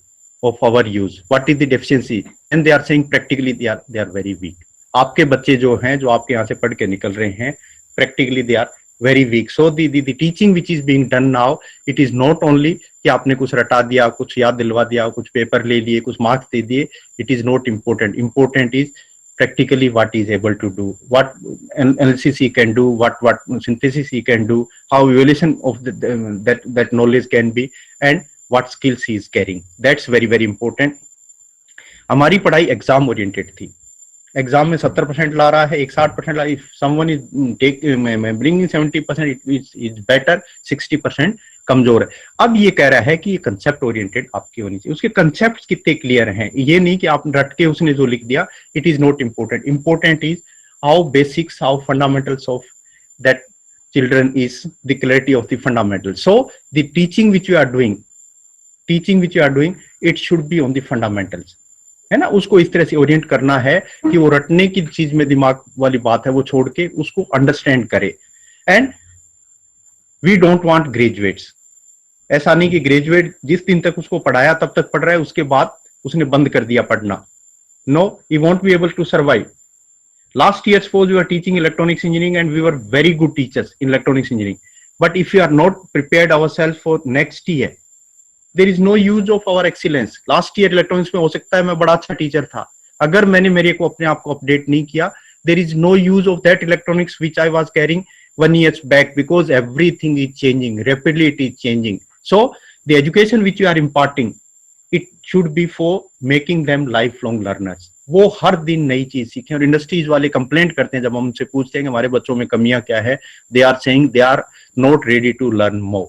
of our use. What is the deficiency? And they are saying practically they are very weak. आपके बच्चे जो हैं, जो आपके यहाँ से पढ़ के निकल रहे हैं, practically they are very weak. So the teaching which is being done now, it is not only कि आपने कुछ रटा दिया, कुछ याद दिलवा दिया, कुछ पेपर ले लिए, कुछ मार्क्स दे दिए. It is not important. Important is practically what is able to do, what analysis he can do, what synthesis he can do, how evaluation of that knowledge can be, and what skills he is carrying. That's very very important. हमारी पढ़ाई exam oriented थी. Exam में 70% ला रहा है, एक 60% ला. If someone is bringing 70%, it is better. 60% कमजोर है. अब ये कह रहा है कि ये कंसेप्ट ओरिएंटेड आपकी होनी चाहिए. उसके कंसेप्ट कितने क्लियर हैं, ये नहीं कि आप रट के उसने जो लिख दिया. It is not important. Important is how basics, how fundamentals of that children is the clarity of the fundamental. So the teaching which you are doing it should be on the fundamentals, है ना. उसको इस तरह से Orient करना है कि वो रटने की चीज में दिमाग वाली बात है वो छोड़ के उसको अंडरस्टैंड करे. And we don't want graduates. ऐसा नहीं कि ग्रेजुएट जिस दिन तक उसको पढ़ाया तब तक पढ़ रहा है, उसके बाद उसने बंद कर दिया पढ़ना. No, he won't be able to survive. Last year suppose we are teaching electronics engineering and we were very good teachers in electronics engineering, but if you are not prepared ourself for next year, there is no use of our excellence. Last year electronics में हो सकता है मैं बड़ा अच्छा teacher था, अगर मैंने मेरे को अपने आप को अपडेट नहीं किया, there is no use of that electronics which I was carrying 1 year back, because everything is changing rapidly. It is changing. So the education which you are imparting, it should be for making them lifelong learners. वो हर दिन नई चीज सीखें. और industries वाले complaint करते हैं जब हम उनसे पूछते हैं कि हमारे बच्चों में कमियां क्या है, they are saying they are not ready to learn more.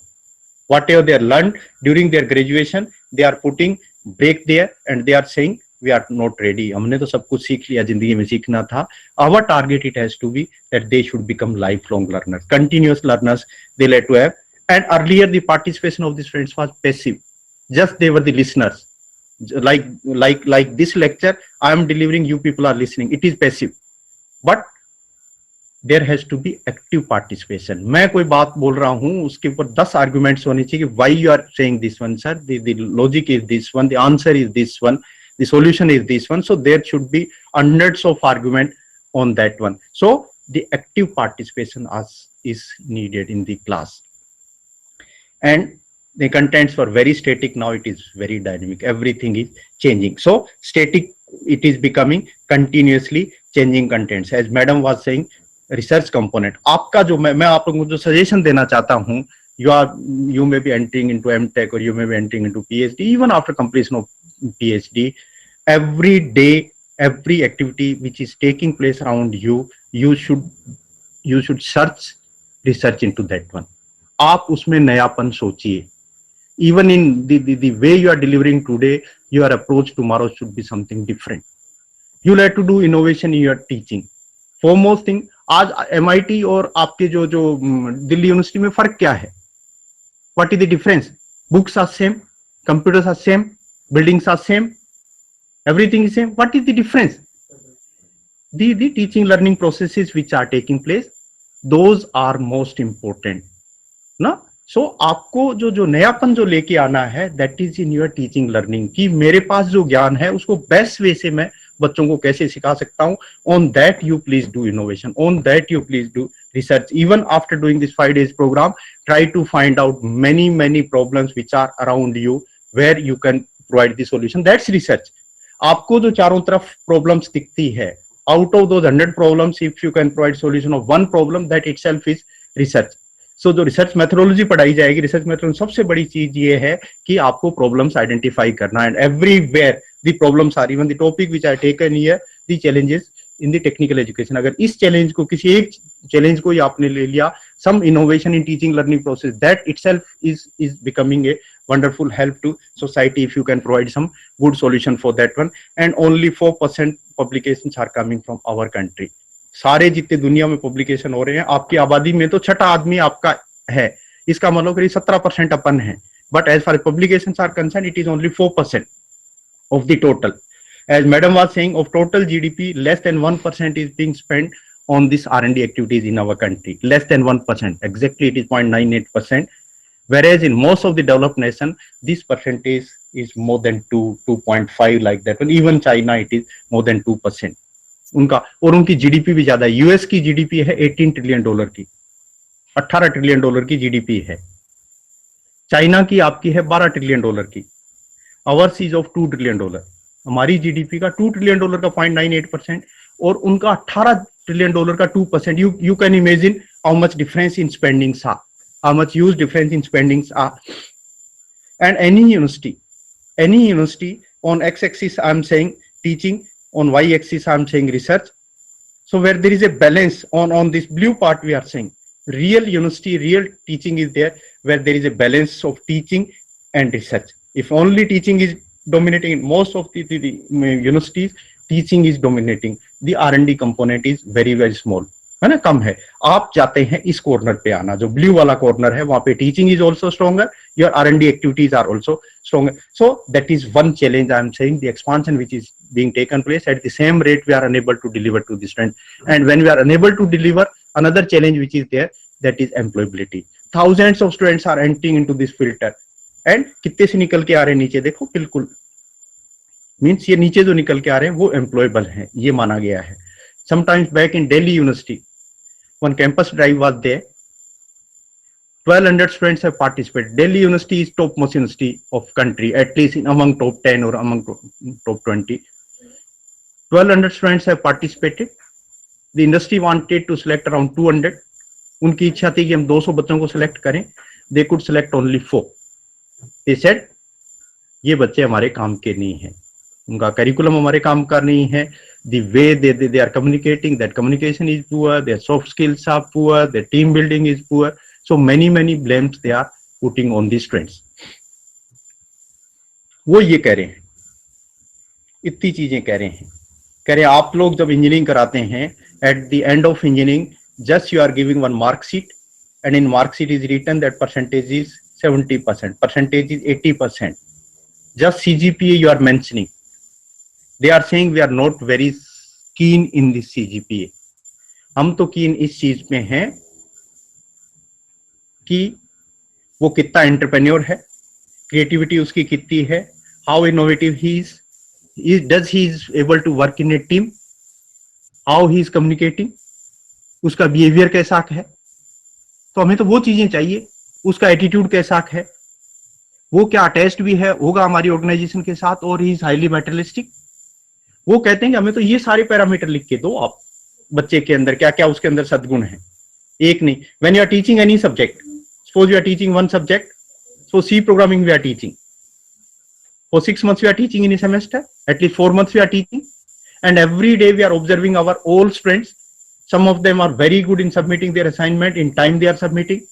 Whatever they are learned during their graduation, they are putting break there and they are saying we are not ready. हमने तो सब कुछ सीख लिया, जिंदगी में सीखना था. Our target it has to be that they should become lifelong learners, continuous learners they like to have. And earlier the participation of the students was passive, just they were the listeners. Like this lecture I am delivering, you people are listening, it is passive. But there has to be active participation. मैं कोई बात बोल रहा हूँ उसके ऊपर 10 arguments होने चाहिए कि why you are saying this one, sir, the logic is this one, the answer is this one, the solution is this one. So there should be hundreds of argument on that one. So the active participation is needed in the class. And the contents were very static. Now it is very dynamic. Everything is changing. So static, it is becoming continuously changing contents. As madam was saying, research component. आपका जो मैं आप लोगों को जो suggestion देना चाहता हूँ, you may be entering into MTech or you may be entering into PhD. Even after completion of PhD, every day, every activity which is taking place around you, you should research into that one. आप उसमें नयापन सोचिए. Even in the way you are delivering today, your approach tomorrow should be something different. You have to do innovation in your teaching. Foremost thing, आज MIT और आपके जो Delhi university में फर्क क्या है? What is the difference? Books are same, computers are same, buildings are same, everything is same. What is the difference? The teaching learning processes which are taking place, those are most important ना। सो आपको जो नयापन जो लेके आना है, that is in your teaching learning, कि मेरे पास जो ज्ञान है उसको बेस्ट वे से मैं बच्चों को कैसे सिखा सकता हूं। On that you please do innovation, on that you please do research. Even after doing this 5 days program, try to find out many problems which are around you where you can provide the solution. That's research. आपको जो चारों तरफ problems दिखती है, out of those 100 problems, if you can provide solution of one problem, that itself is research. So जो research methodology पढ़ाई जाएगी, research methodology सबसे बड़ी चीज ये है कि आपको प्रॉब्लम्स आइडेंटिफाई करना, and everywhere the problems are, even the topic which I taken here, the challenges in the technical education. अगर इस चैलेंज को, किसी एक चैलेंज को ही आपने ले लिया, some innovation in teaching learning process, that itself is becoming a wonderful help to society if you can provide some good solution for that one. And only 4% publications are coming from our country. सारे जितने दुनिया में publication हो रहे हैं, आपकी आबादी में तो छठा आदमी आपका है, इसका मतलब करीब 17% अपन है, but as far publications are concern, it is only 4% of the total. As madam was saying, of total GDP, less than 1% is being spent on this R&D activities in our country. Less than 1%. Exactly, it is 0.98%. Whereas in most of the developed nation, this percentage is more than 2.5 like that. And even China, it is more than 2%. उनका, और उनकी GDP भी ज्यादा है। US की GDP है $18 trillion की, $18 trillion की जीडीपी है। चाइना की आपकी है $12 ट्रिलियन की। Hours is of $2 trillion. हमारी जीडीपी का $2 ट्रिलियन का 0.98% और उनका $18 ट्रिलियन का 2%। You can imagine how much difference in spendings are, how much huge difference in spendings are. And any university on x-axis I'm saying teaching, on y-axis I'm saying research. So where there is a balance, on this blue part we are saying real university, real teaching is there, where there is a balance of teaching and research. If only teaching is dominating in most of the universities, teaching is dominating, the R&D component is very small, है ना, कम है। आप जाते हैं इस corner पे आना, जो ब्लू वाला कॉर्नर है, वहां पे teaching is also stronger, your R&D activities are also stronger. So that is one challenge I am saying, the expansion which is being taken place. At the same rate, we are unable to deliver to the student, and when we are unable to deliver, another challenge which is there, that is employability. Thousands of students are entering into this filter, and कितने से निकल के आ रहे हैं नीचे, देखो बिल्कुल, means ये नीचे जो निकल के आ रहे हैं वो एम्प्लॉयबल हैं, ये माना गया है। Sometimes back in Delhi University, one campus drive was there. 1200 students have participated. Delhi University is topmost university of country, at least in among top 10 or among top 20. 1200 students have participated. The industry wanted to select around 200. उनकी इच्छा थी कि हम 200 बच्चों को select करें. They could select only 4. They said, ये बच्चे हमारे काम के नहीं हैं, उनका करिकुलम हमारे काम का नहीं है, the way they are communicating, that communication is poor, their soft skills are poor, their team building is poor. So many blames they are putting on these students. वो ये कह रहे हैं, इतनी चीजें कह रहे हैं आप लोग जब इंजीनियरिंग कराते हैं, at the end of engineering, just you are giving one mark sheet, and in mark sheet is written that percentage is 70%, percentage is 80%. Just CGPA you are mentioning. They are saying we are not very keen in this CGPA. हम तो keen इस चीज में हैं कि वो कितना entrepreneur है, क्रिएटिविटी उसकी कितनी है, how innovative he is, does he is able to work in a team, how he is communicating, उसका बिहेवियर कैसा है। तो हमें तो वो चीजें चाहिए, उसका एटीट्यूड कैसा है, वो क्या अटैच्ड भी है होगा हमारी ऑर्गेनाइजेशन के साथ, और ही इज हाईली मेटलिस्टिक। वो कहते हैं कि हमें तो ये सारे पैरामीटर लिख के दो आप, बच्चे के अंदर क्या क्या उसके अंदर सद्गुण है, एक नहीं। When you are teaching any subject, suppose you are teaching one subject, so C programming we are teaching for 6 months, we are teaching in a semester, at least 4 months we are teaching, and every day we are observing our all students. Some of them are very good in submitting their assignment in time, they are submitting.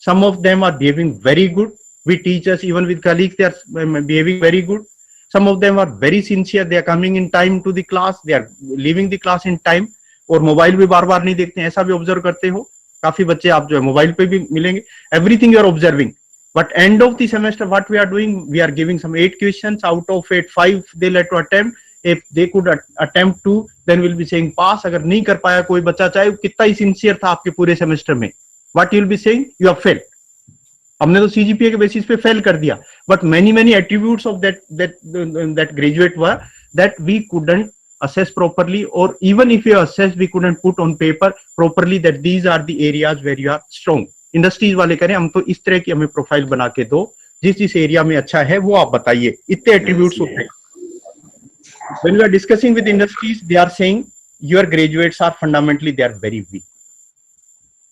Some of them are behaving very good with teachers, even with colleagues they are behaving very good. Some of them are very sincere, they are coming in time to the class, they are leaving the class in time, और mobile भी बार बार नहीं देखते हैं, ऐसा भी observe करते हो। काफी बच्चे आप जो है मोबाइल पे भी मिलेंगे। Everything you are observing, but end of the semester what we are doing, we are giving some 8 questions, out of 8 5 they let to attempt, if they could attempt to, then we'll be saying pass. अगर नहीं कर पाया कोई बच्चा, चाहे कितना ही sincere था आपके पूरे सेमेस्टर में, what you'll be saying, you have failed. हमने तो CGPA के बेसिस पे फेल कर दिया. But many attributes of that graduate were that we couldn't assess properly, or even if you assess, we couldn't put on paper properly that these are the areas where you are strong. Industries वाले करें, हम तो इस तरह की हमें profile बना के दो, जिस एरिया में अच्छा है वो आप बताइए. इतने एट्रीब्यूट्स होते हैं. When we are discussing with industries, they are saying your graduates are fundamentally they are very weak.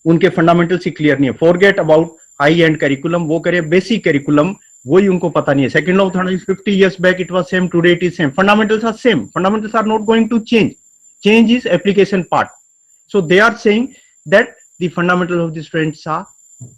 उनके फंडामेंटल्स ही क्लियर नहीं है. Forget about high and curriculum, वो करे बेसिक करिकुलम, वही उनको पता नहीं है. Second law of thermodynamics 50 years back it was same, today it is same. Fundamentals are same. Fundamentals are not going to change. Change is application part. So they are saying that the fundamentals of the students are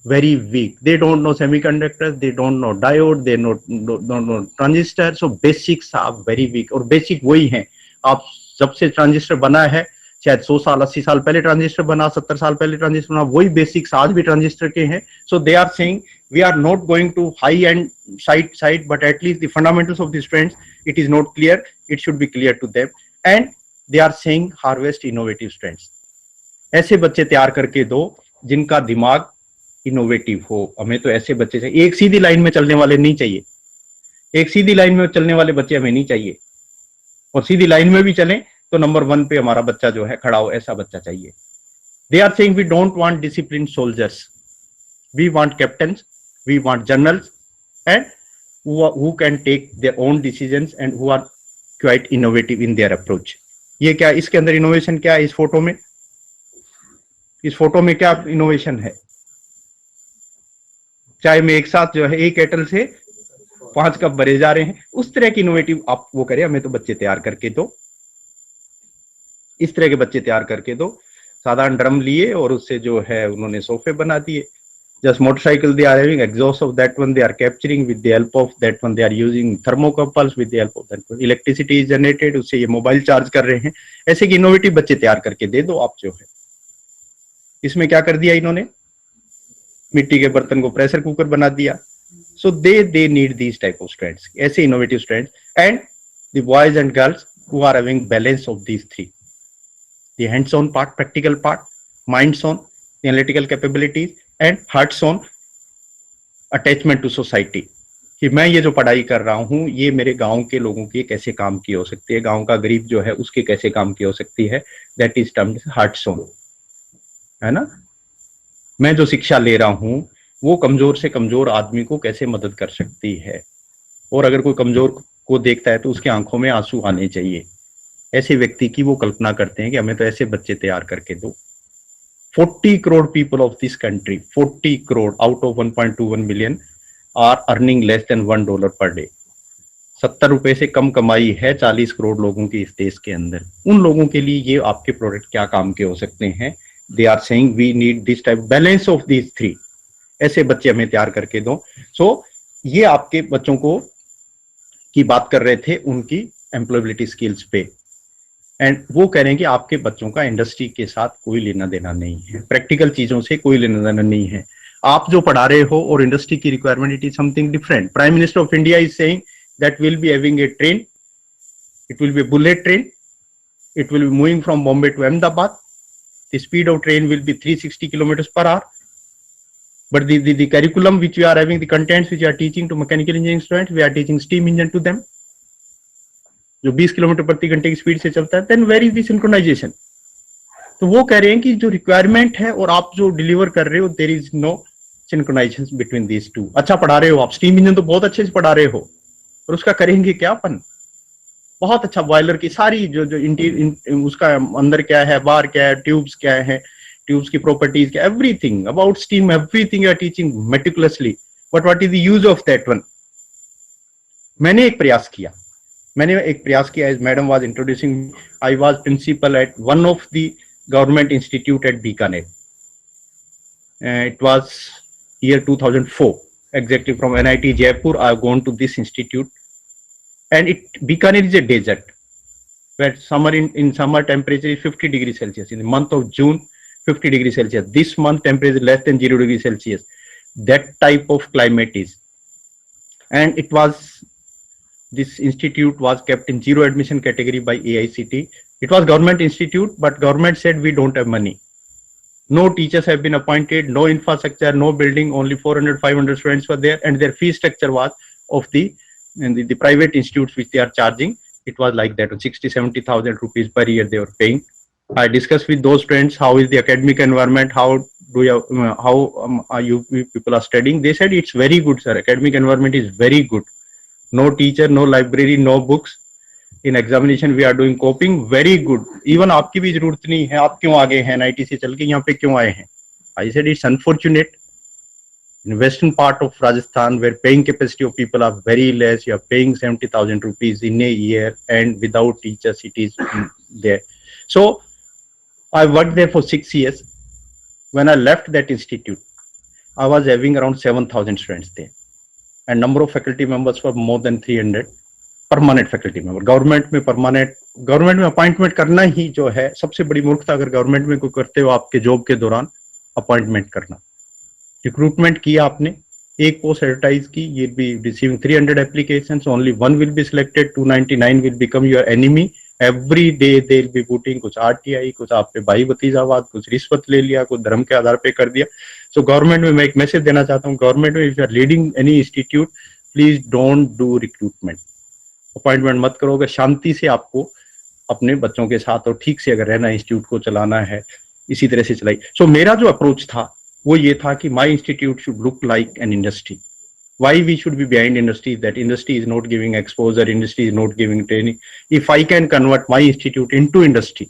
very weak. They don't know semiconductors, they don't know diode, they don't know transistor. So basics are very weak. और basic वही है. आप जब से transistor बना है, शायद 100 साल 80 साल पहले ट्रांजिस्टर बना, 70 साल पहले ट्रांजिस्टर बना, वही बेसिक्स आज भी ट्रांजिस्टर के हैं. So they are saying we are not going to high end side, but at least the fundamentals of the students, it is not clear. It should be clear to them. And they are saying harvest innovative students. ऐसे बच्चे तैयार करके दो जिनका दिमाग innovative हो. हमें तो ऐसे बच्चे चाहिए. एक सीधी लाइन में चलने वाले नहीं चाहिए. एक सीधी लाइन में चलने वाले बच्चे हमें नहीं चाहिए. और सीधी लाइन में भी चलें तो नंबर 1 पे हमारा बच्चा जो है खड़ा हो, ऐसा बच्चा चाहिए. They are saying we don't want disciplined soldiers. We want captains, we want generals, and who can take their own decisions and who are quite innovative in their approach. ये क्या, इसके अंदर इनोवेशन क्या है? इस फोटो में क्या innovation है? चाय में एक साथ जो है एक केटल से 5 कप भरे जा रहे हैं, उस तरह की इनोवेटिव आप वो करें. हमें तो बच्चे तैयार करके दो, इस तरह के बच्चे तैयार करके दो. साधारण ड्रम लिए और उससे जो है उन्होंने सोफे बना दिए. Just motorcycle they are having, exhaust of that one they are capturing, with the help of that one they are using thermocouples, with the help of that one electricity is generated, उससे ये mobile charge कर रहे हैं. ऐसे कि innovative बच्चे तैयार करके दे दो आप जो है. इसमें क्या कर दिया इन्होंने? मिट्टी के बर्तन को प्रेशर कुकर बना दिया. So they need these type of students, ऐसे innovative students, and the boys and girls who are having balance of these three: the hands-on part, practical part, minds-on, the analytical capabilities, and hearts-on, attachment to society. कि मैं ये जो पढ़ाई कर रहा हूँ ये मेरे गांव के लोगों की कैसे काम की हो सकती है, गांव का गरीब जो है उसके कैसे काम की हो सकती है. दैट इज टर्म्ड hearts-on, है ना. मैं जो शिक्षा ले रहा हूँ वो कमजोर से कमजोर आदमी को कैसे मदद कर सकती है, और अगर कोई कमजोर को देखता है तो उसकी आंखों में आंसू आने चाहिए. ऐसे व्यक्ति की वो कल्पना करते हैं कि हमें तो ऐसे बच्चे तैयार करके दो. 40 crore people of this country, 40 crore out of 1.21 million are earning less than $1 per day. 70 रुपए से कम कमाई है 40 करोड़ लोगों की इस देश के अंदर. उन लोगों के लिए ये आपके प्रोडक्ट क्या काम के हो सकते हैं? They are saying we need this type balance of these 3. ऐसे बच्चे हमें तैयार करके दो. सो ये आपके बच्चों को की बात कर रहे थे उनकी एम्प्लॉयबिलिटी स्किल्स पे, एंड वो कह रहे हैं कि आपके बच्चों का इंडस्ट्री के साथ कोई लेना देना नहीं है, प्रैक्टिकल चीजों से कोई लेना देना नहीं है. आप जो पढ़ा रहे हो और इंडस्ट्री की requirement it is something different. Prime minister of India is saying that will be having a train, it will be bullet train, it will be moving from Bombay to Ahmedabad. The speed of train will be 360 kilometers per hour. But the curriculum which we are having, the contents which we are teaching to mechanical engineering students, we are teaching steam engine to them, जो 20 kilometre प्रति घंटे की speed से चलता है. Then where is the synchronisation? तो वो कह रहे हैं कि जो रिक्वायरमेंट है और आप जो डिलीवर कर रहे हो, there is no synchronisation between these two. अच्छा पढ़ा रहे हो आप, स्टीम इंजन तो बहुत अच्छे से पढ़ा रहे हो, और उसका करेंगे क्या अपन? बहुत अच्छा बॉयलर की सारी जो उसका अंदर क्या है, बाहर क्या है, ट्यूब्स क्या है, ट्यूब्स की प्रॉपर्टीज क्या, everything about steam, everything you are teaching meticulously. But what is the use of that one? मैंने एक प्रयास किया, as madam was introducing, I was principal at one of the government institute at Bikaner. It was year 2004, exactly from NIT Jaipur. I have gone to this institute, and Bikaner is a desert where in summer temperature is 50 degrees Celsius. In the month of June, 50 degrees Celsius. This month temperature is less than 0 degrees Celsius. That type of climate is, and it was This institute was kept in zero admission category by AICT. It was government institute, but government said we don't have money. No teachers have been appointed, no infrastructure, no building, only 400, 500 students were there, and their fee structure was of the private institutes which they are charging. It was like that, 60, 70,000 rupees per year they were paying. I discussed with those students, how is the academic environment, how do you, are you people are studying? They said it's very good, sir. Academic environment is very good. No teacher, no library, no books. In examination we are doing coping, very good. Even आपकी भी जरूरत नहीं है, आप क्यों आगे हैं 90 से चल के यहाँ पे क्यों आए हैं? I said it's unfortunate. In western part of Rajasthan, where paying capacity of people are very less, you are paying 70,000 rupees in a year, and without teachers it is there. So I worked there for 6 years. When I left that institute, I was having around 7,000 students there, and number of faculty members were more than 300 permanent faculty member. Government में appointment करना ही जो है सबसे बड़ी मूर्खता, अगर government में कोई करते हो आपके जॉब के दौरान अपॉइंटमेंट करना. रिक्रूटमेंट किया आपने, एक पोस्ट एडवर्टाइज की, ये be receiving 300 applications, only one will be selected, 299 will become your enemy. Every day they will be putting कुछ आरटीआई, कुछ आप पे भाई भतीजावाद, कुछ रिश्वत ले लिया, कुछ धर्म के आधार पे कर दिया. सो गवर्नमेंट में मैं एक मैसेज देना चाहता हूँ, गवर्नमेंट में if you are leading any institute, please don't do recruitment. Appointment मत करो. अगर शांति से आपको अपने बच्चों के साथ और ठीक से अगर रहना, इंस्टीट्यूट को चलाना है, इसी तरह से चलाई. सो मेरा जो अप्रोच था वो ये था कि my institute should look like an industry. Why we should be behind industry? That industry is not giving exposure, industry is not giving training. If I can convert my institute into industry,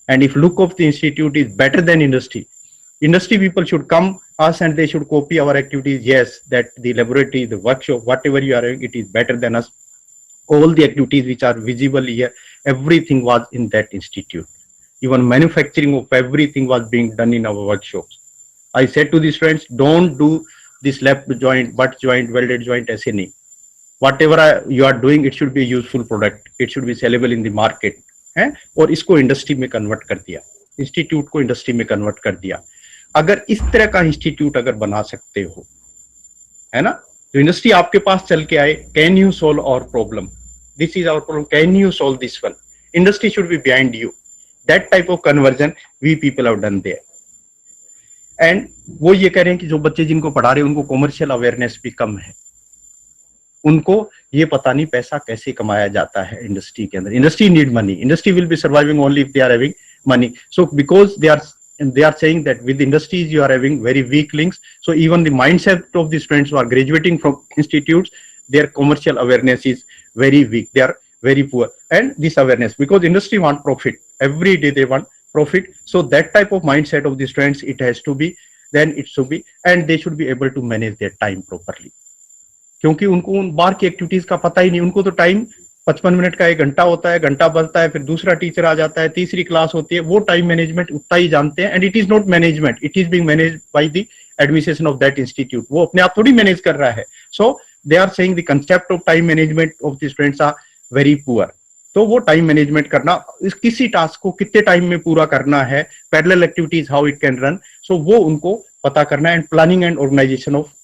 and if look of the institute is better than industry people should come us and they should copy our activities. Yes, that the laboratory, the workshop, whatever you are doing, it is better than us. All the activities which are visible here, everything was in that institute. Even manufacturing of everything was being done in our workshops. I said to the students, don't do this left joint, butt joint, welded joint, ऐसे नहीं. Whatever you are doing, it should be a useful product. It should be sellable in the market. है? और इसको industry में convert कर दिया, institute को industry में कन्वर्ट कर दिया. अगर इस तरह का इंस्टीट्यूट अगर बना सकते हो, है ना, तो इंडस्ट्री आपके पास चल के आए, can you solve our problem, this is our problem, can you solve this one, industry should be behind you. That type of conversion we people have done there. And वो ये कह रहे हैं कि जो बच्चे जिनको पढ़ा रहे हैं उनको कॉमर्शियल अवेयरनेस भी कम है, उनको ये पता नहीं पैसा कैसे कमाया जाता है इंडस्ट्री के अंदर. Industry need money, industry will be surviving only if they are having money. So because they are saying that with industries you are having very weak links, so even the mindset of the students who are graduating from institutes, their commercial awareness is very weak, they are very poor. And this awareness, because industry want profit, every day they want profit, so that type of mindset of the students, it has to be, then it should be, and they should be able to manage their time properly. क्योंकि उनको उन बाहर की activities का पता ही नहीं, उनको तो टाइम 55 मिनट का 1 घंटा होता है, घंटा बजता है, फिर दूसरा टीचर आ जाता है, तीसरी क्लास होती है, वो टाइम मैनेजमेंट उतना ही जानते हैं. And it is not management, it is being managed by the administration of that institute. वो अपने आप थोड़ी मैनेज कर रहा है. So they are saying the concept of time management of the students are very poor. तो वो time management करना, किसी टास्क को कितने टाइम में पूरा करना है, parallel activities how it can run, so वो उनको पता करना है. And planning and organization of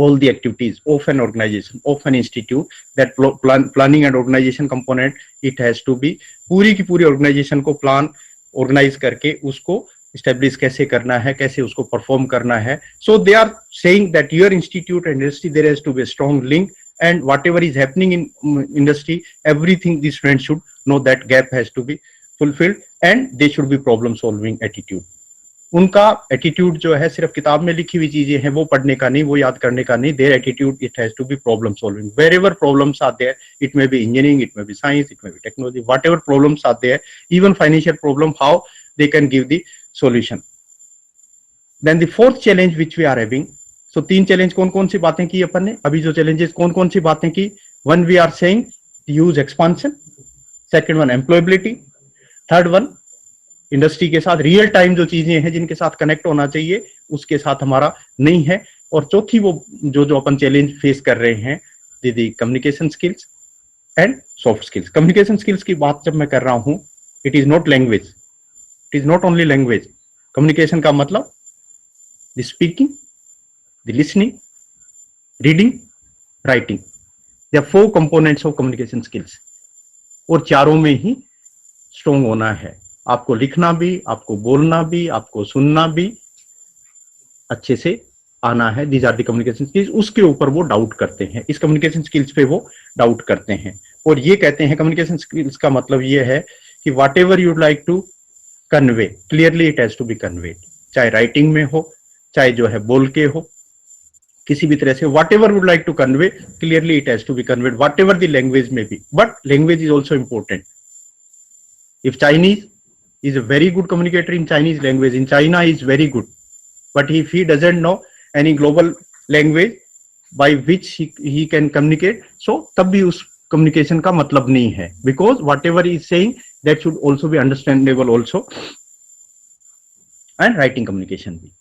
all the activities of an organization, of an institute, that planning and organization component, it has to be, पूरी की पूरी organization को plan organize करके उसको establish कैसे करना है, कैसे उसको perform करना है. So they are saying that your institute and industry, there has to be a strong link, and whatever is happening in industry, everything these students should know, that gap has to be fulfilled, and they should be problem solving attitude. उनका attitude जो है सिर्फ किताब में लिखी हुई चीजें हैं, वो पढ़ने का नहीं, वो याद करने का नहीं. Their attitude, it has to be problem solving. Wherever problems are there, it may be engineering, it may be science, it may be technology, whatever problems are there, even financial problem, how they can give the solution. Then the fourth challenge which we are having. So 3 challenge कौन कौन सी बातें की अपन ने अभी, जो challenges कौन कौन सी बातें की. One, we are saying use expansion. Second one, employability. Third one, industry के साथ रियल टाइम जो चीजें हैं जिनके साथ कनेक्ट होना चाहिए, उसके साथ हमारा नहीं है. और चौथी वो जो अपन चैलेंज फेस कर रहे हैं, the communication skills and soft skills. Communication skills की बात जब मैं कर रहा हूं, it is not language, it is not only language. Communication का मतलब the speaking, the listening, reading, writing. There are 4 components of communication skills, और चारों में ही स्ट्रॉन्ग होना है। आपको लिखना भी, आपको बोलना भी, आपको सुनना भी अच्छे से आना है। These are the communication skills. उसके ऊपर वो डाउट करते हैं, इस कम्युनिकेशन स्किल्स पे वो डाउट करते हैं, और ये कहते हैं कम्युनिकेशन स्किल्स का मतलब ये है कि whatever you'd like to convey, clearly it has to be conveyed, चाहे राइटिंग में हो, चाहे जो है बोल के हो, किसी भी तरह से whatever would like to convey, clearly it has to be conveyed, whatever the language में भी। But language is also important. If Chinese is a very good communicator in Chinese language, in China he is very good, but if he doesn't know any global language by which he can communicate, so तब भी उस communication का मतलब नहीं है, because whatever he is saying that should also be understandable also. And writing communication भी,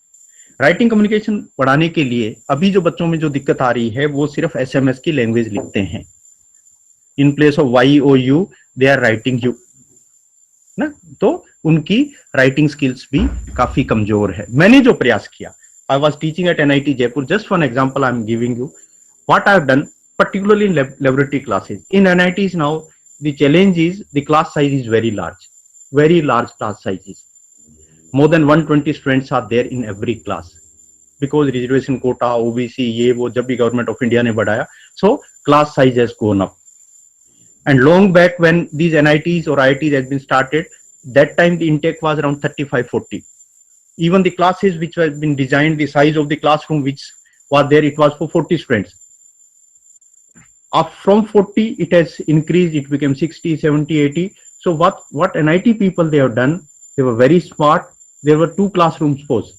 writing communication पढ़ाने के लिए अभी जो बच्चों में जो दिक्कत आ रही है वो सिर्फ SMS की लैंग्वेज लिखते हैं, in place of YOU they are writing you ना, तो उनकी राइटिंग स्किल्स भी काफी कमजोर है। मैंने जो प्रयास किया, I was teaching eight NIT Jaipur, just for example I am giving you what I have done, particularly in laboratory classes. In NITs now, the challenge is the class size is very large class sizes. More than 120 students are there in every class because reservation quota, OBC, ये वो जब भी government of India ने बढ़ाया, so class size has gone up. And long back when these NITs or IITs had been started, that time the intake was around 35-40. Even the classes which had been designed, the size of the classroom which was there, it was for 40 students. From 40, it has increased, it became 60, 70, 80. So what NIT people they have done, they were very smart. There were 2 classrooms posed.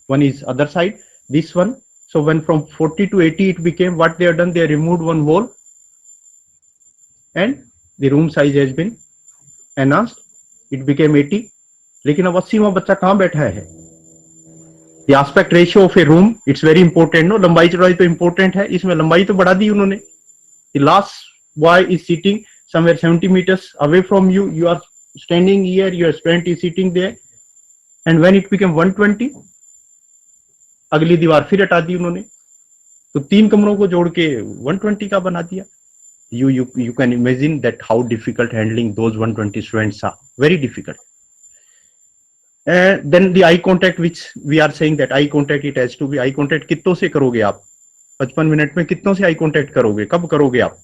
One is other side, this one. So when from 40 to 80 it became, what they have done, they removed one wall and the room size has been enhanced, it became 80. लेकिन अब 80वां बच्चा कहां बैठा है? The aspect ratio of a room, it's very important, no? लंबाई चौड़ाई तो important है, इसमें लंबाई तो बढ़ा दी उन्होंने। The last boy is sitting somewhere 70 meters away from you, you are standing here, your student is sitting there, and when it became 120, अगली दीवार फिर हटा दी उन्होंने, तो 3 कमरों को जोड़ के 120 का बना दिया। You can imagine that how difficult handling those 120 students are, very difficult. Then the eye contact, which we are saying that eye contact, it has to be eye contact कितनों से करोगे आप? 55 मिनट में कितनों से eye contact करोगे? कब करोगे आप?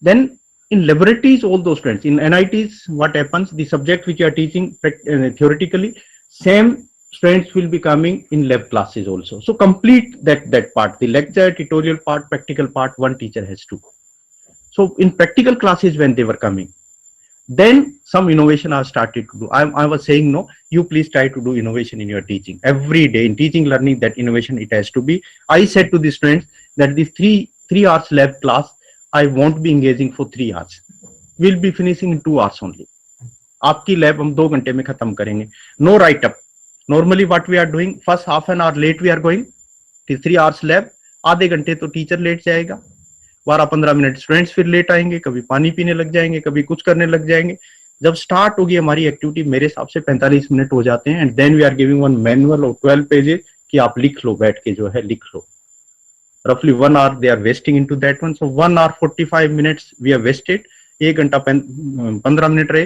Then in laboratories, all those students, in NITs, what happens, the subject which you are teaching theoretically, same students will be coming in lab classes also. So complete that part, the lecture, tutorial part, practical part, one teacher has to. So in practical classes when they were coming, then some innovation I started to do. I was saying, no, you please try to do innovation in your teaching. Every day in teaching, learning, that innovation, it has to be. I said to the students that the 3 hours lab class, I won't be engaging for 3 hours. We'll be finishing in 2 hours only. आपकी lab हम 2 घंटे में खत्म करेंगे. No write up. Normally what we are doing, first half an hour late we are going till 3 hours lab, आधे घंटे तो teacher late जाएगा, 12-15 मिनट स्टूडेंट्स फिर लेट आएंगे, कभी पानी पीने लग जाएंगे, कभी कुछ करने लग जाएंगे। जब स्टार्ट होगी हमारी एक्टिविटी, मेरे हिसाब से 45 मिनट हो जाते हैं, and then we are giving one manual of 12 pages कि आप लिख लो, बैठ के जो है लिख लो। रफली 1 hour they are wasting into that one, so 1 hour 45 minutes we have wasted. 1 घंटा 15 मिनट रहे,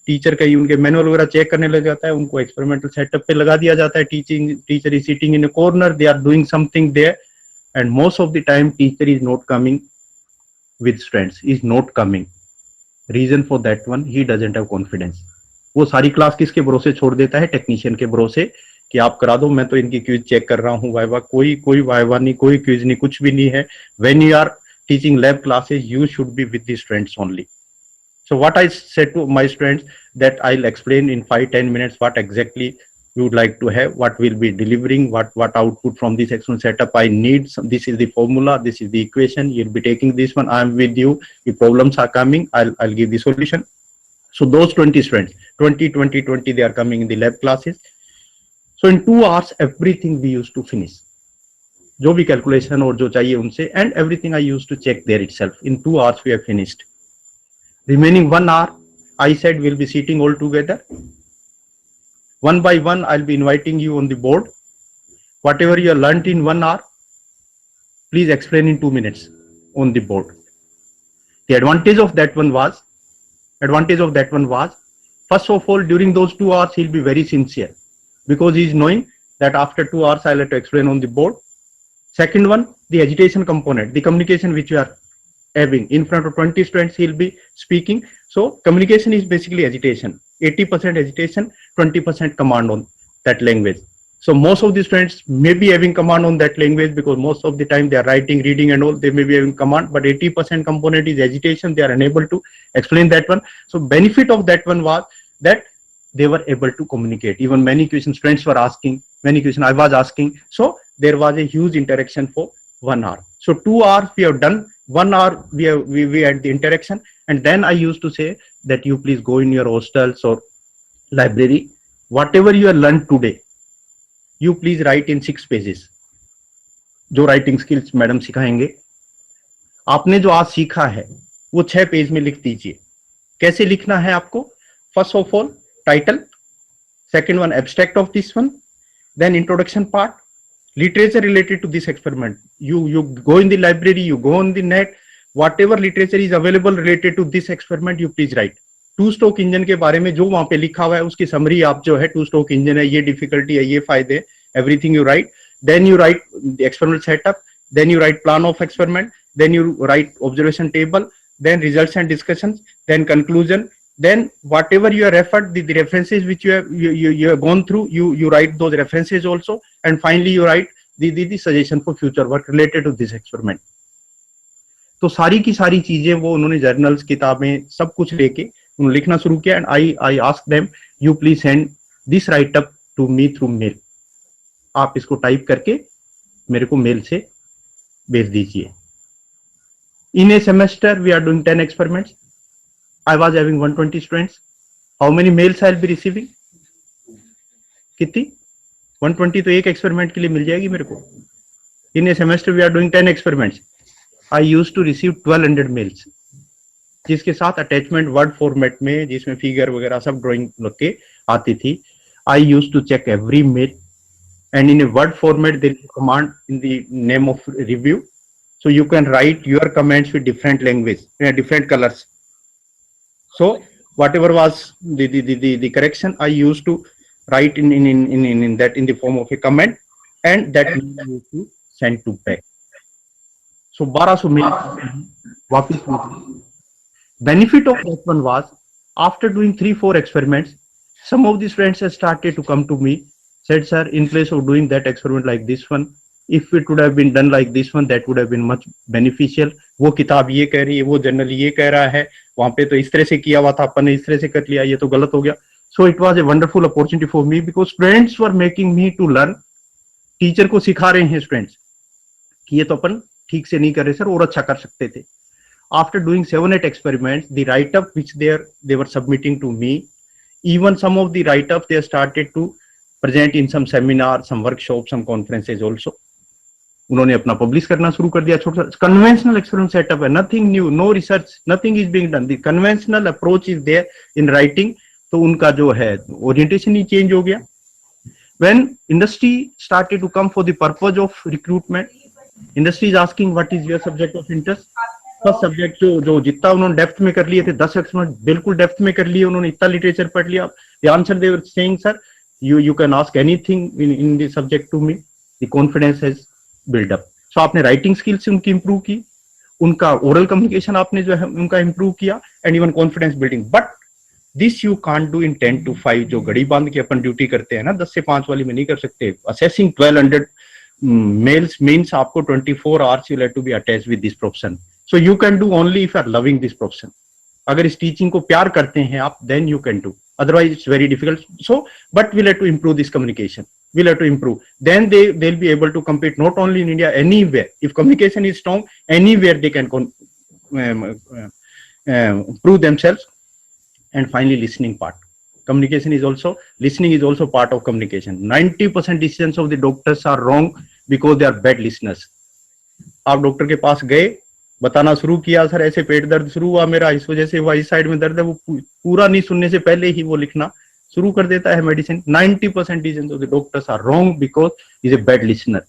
टीचर कहीं उनके मैनुअल वगैरह चेक करने लग जाता है, उनको एक्सपेरिमेंटल सेटअप पे लगा दिया जाता है। Teacher is sitting in a corner, they are doing something there, and most of the time teacher is not coming with students, is not coming. Reason for that one, he doesn't have confidence. वो सारी class किसके भरोसे छोड़ देता है? Technician के भरोसे कि आप करा दो, मैं तो इनकी क्विज चेक कर रहा हूँ, वाइवा कोई वाइवा नहीं, कोई क्विज नहीं, कुछ भी नहीं है। When you are teaching lab classes, you should be with the students only. So what I said to my students, that I'll explain in 5-10 minutes what exactly we would like to have, what we'll be delivering, what output from this external setup I need. This is the formula, this is the equation, you'll be taking this one, I'm with you. If problems are coming, I'll give the solution. So those 20 students, 20, they are coming in the lab classes. So in 2 hours, everything we used to finish. जो भी calculation और जो चाहिए उनसे, and everything I used to check there itself. In 2 hours we have finished. Remaining 1 hour, I said we'll be sitting all together. One by one, I'll be inviting you on the board. Whatever you have learnt in 1 hour, please explain in 2 minutes on the board. The advantage of that one was, first of all, during those 2 hours, he'll be very sincere because he's knowing that after 2 hours, I'll have to explain on the board. Second one, the agitation component, the communication which you are having in front of 20 students, he'll be speaking. So communication is basically agitation, 80% agitation, 20% command on that language. So most of the students may be having command on that language because most of the time they are writing, reading and all, they may be having command, but 80% component is agitation. They are unable to explain that one. So benefit of that one was that they were able to communicate. Even many questions students were asking, many questions I was asking. So there was a huge interaction for 1 hour. So 2 hours we have done, 1 hour we had the interaction. And then I used to say that you please go in your hostels or library, whatever you have learned today, you please write in 6 pages. जो writing skills madam सिखाएंगे, आपने जो आज सीखा है वो 6 page में लिख दीजिए. कैसे लिखना है आपको? First of all title, second one abstract of this one, then introduction part, literature related to this experiment. You go in the library, you go on the net, whatever literature is available related to this experiment, you please write. 2 stroke engine के बारे में जो वहां पे लिखा हुआ है उसकी समरी आप जो है 2 स्ट्रोक इंजन है, ये डिफिकल्टी है, ये फायदे, everything you write. Then you write the experiment setup, then you write plan of experiment, then you write observation table, then results and discussions, then conclusion, then whatever you have referred, the references which you have gone through, you write those references also, and finally you write the suggestion for future work related to this experiment. तो सारी की सारी चीजें वो उन्होंने journals, किताबें, सब कुछ लेके उन्होंने लिखना शुरू किया. And I ask them, you please send this write up to me through mail. आप इसको टाइप करके मेरे को मेल से भेज दीजिए. In a semester, we are doing 10 experiments. I was having 120 students. How many mails I'll be receiving? कितनी? 120 तो एक एक्सपेरिमेंट के लिए मिल जाएगी मेरे को. In a semester, we are doing 10 experiments. I used to receive 1200 mails, जिसके साथ अटैचमेंट वर्ड फॉर्मेट में, जिसमें फिगर वगैरह सब ड्राइंग लग के आती थी. I used to check every mail, and in a word format there is a command in the name of review. So you can write your comments with different language, different colors. So whatever was the correction, I used to write in that in the form of a comment, and that you used to send to back. So 1200 mail वापस. Benefit of that one was, after doing 3-4 experiments, some of the students have started to come to me, said, sir, in place of doing that experiment like this one, if it would have been done like this one, that would have been much beneficial. वो किताब ये कह रही है, वो journal ये कह रहा है, वहां पे तो इस तरह से किया हुआ था, अपन ने इस तरह से कर लिया, ये तो गलत हो गया. So it was a wonderful opportunity for me because students were making me to learn. Teacher को सिखा रहे हैं स्टूडेंट्स कि ये तो अपन ठीक से नहीं कर रहे सर, और अच्छा कर सकते थे. After doing 7-8 experiments, the write-up which they were submitting to me, even some of the write-ups they started to present in some seminars, some workshops, some conferences also. उन्होंने अपना पब्लिश करना शुरू कर दिया. छोटा कन्वेंशनल एक्सपेरिमेंट सेटअप है, nothing new, no research, nothing is being done. The conventional approach is there in writing. तो उनका जो है ओरिएंटेशन ही चेंज हो गया. When industry started to come for the purpose of recruitment, industry is asking what is your subject of interest. First subject जो जितना उन्होंने डेप्थ में कर लिए थे, 10 एक्सपेरिमेंट बिल्कुल डेप्थ में कर लिए उन्होंने, इतना लिटरेचर पढ़ लिया. The answer they were saying, sir you can ask anything in the subject to me. The confidence has built up. So आपने राइटिंग स्किल से उनकी इंप्रूव की, उनका ओरल कम्युनिकेशन आपने जो है उनका इंप्रूव किया, and even confidence building. But this you can't do in 10 to 5. जो घड़ी बांध के अपन ड्यूटी करते हैं ना 10 से 5 वाली में नहीं कर सकते. असेसिंग 1200 मेल्स मीन्स आपको 24 hours you have to be attached with this profession. So you can do only if you are loving this profession. अगर इस टीचिंग को प्यार करते हैं आप, then you can do. Otherwise it's very difficult. So but we'll have to improve this communication, we'll have to improve. Then they'll be able to compete not only in India, anywhere. If communication is strong, anywhere they can prove themselves. And finally, listening part. Listening is also part of communication. 90% decisions of the doctors are wrong because they are bad listeners. आप doctor के पास गए, बताना शुरू किया, sir ऐसे पेट दर्द शुरू हुआ मेरा, इस वजह से हुआ, इस साइड में दर्द है, वो पूरा नहीं सुनने से पहले ही वो लिखना शुरू कर देता है medicine. 90% decisions of the doctors are wrong because is a bad listener.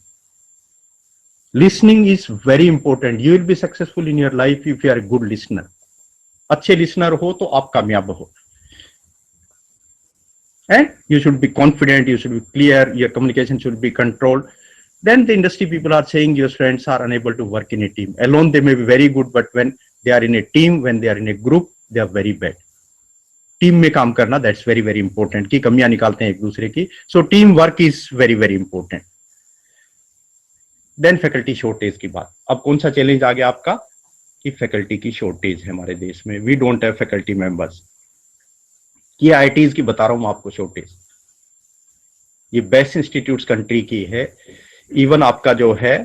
Listening is very important. You will be successful in your life if you are a good listener. अच्छे लिसनर हो तो आप कामयाब हो. And you should be confident, you should be clear, your communication should be controlled. Then the industry people are saying your friends are unable to work in a team. Alone they may be very good, but when they are in a team, when they are in a group, they are very bad. Team में काम करना, that's very very important. की कमियां निकालते हैं एक दूसरे की. So team work is very very important. Then faculty shortage की बात. अब कौन सा चैलेंज आ गया आपका कि फैकल्टी की शॉर्टेज है हमारे देश में. We don't have faculty members. ये आईटीज की बता रहा हूं आपको शॉर्टेज. ये बेस्ट इंस्टीट्यूट्स कंट्री की है. इवन आपका जो है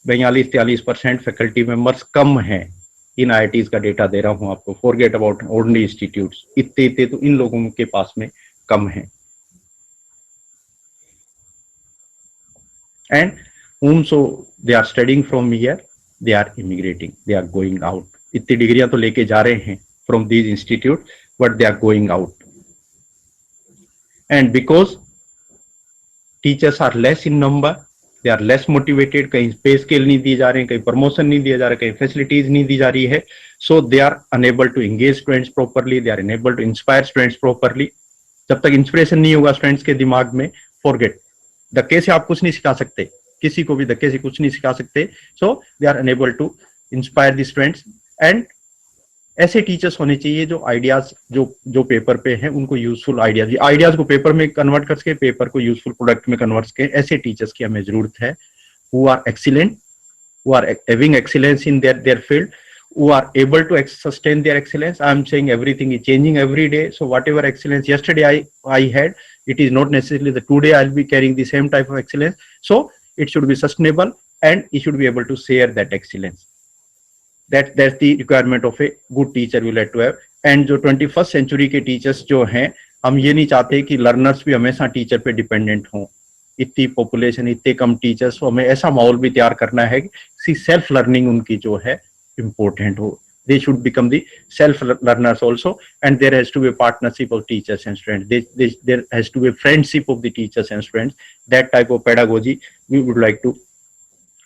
42-43% फैकल्टी मेंबर्स कम हैं. इन आईटीज का डेटा दे रहा हूं आपको. Forget about ordinary institutes. इतने तो इन लोगों के पास में कम है. And whom so they are studying from here, they are immigrating, they are going out. इतनी डिग्रियां तो लेके जा रहे हैं from these institute, but they are going out. And because teachers are less in number, they are less motivated. कहीं पे scale नहीं दिए जा रहे हैं, कहीं प्रमोशन नहीं दिया जा रहा है, कहीं फैसिलिटीज नहीं दी जा रही है. So they are unable to engage students properly, they are unable to inspire students properly. जब तक इंस्पिरेशन नहीं होगा स्टूडेंट्स के दिमाग में, फॉरगेट. धक्के से आप कुछ नहीं सिखा सकते, किसी को भी धक्के से कुछ नहीं सिखा सकते. So they are unable to inspire the students. And ऐसे टीचर्स होने चाहिए जो आइडियाज जो पेपर पे हैं उनको यूजफुल आइडियाज को पेपर में कन्वर्ट करके पेपर को यूजफुल प्रोडक्ट में कन्वर्ट करके ऐसे टीचर्स की हमें जरूरत है. Who are excellent, who are having excellence in their field, who are able to sustain their excellence. I am saying everything is changing every day. So whatever excellence yesterday I had, it is not necessarily that today I'll be carrying the same type of excellence. So it should be sustainable and you should be able to share that excellence. That's the requirement of a good teacher we like to have. And जो 21st century के teachers जो हैं, हम ये नहीं चाहते कि learners भी हमेशा teacher पे dependent हों. इतनी population, इतने कम teachers, हमें ऐसा माहौल भी तैयार करना है कि self learning उनकी जो है important ho. They should become the self learners also, and there has to be a partnership of teachers and students. There has to be a friendship of the teachers and students. That type of pedagogy we would like to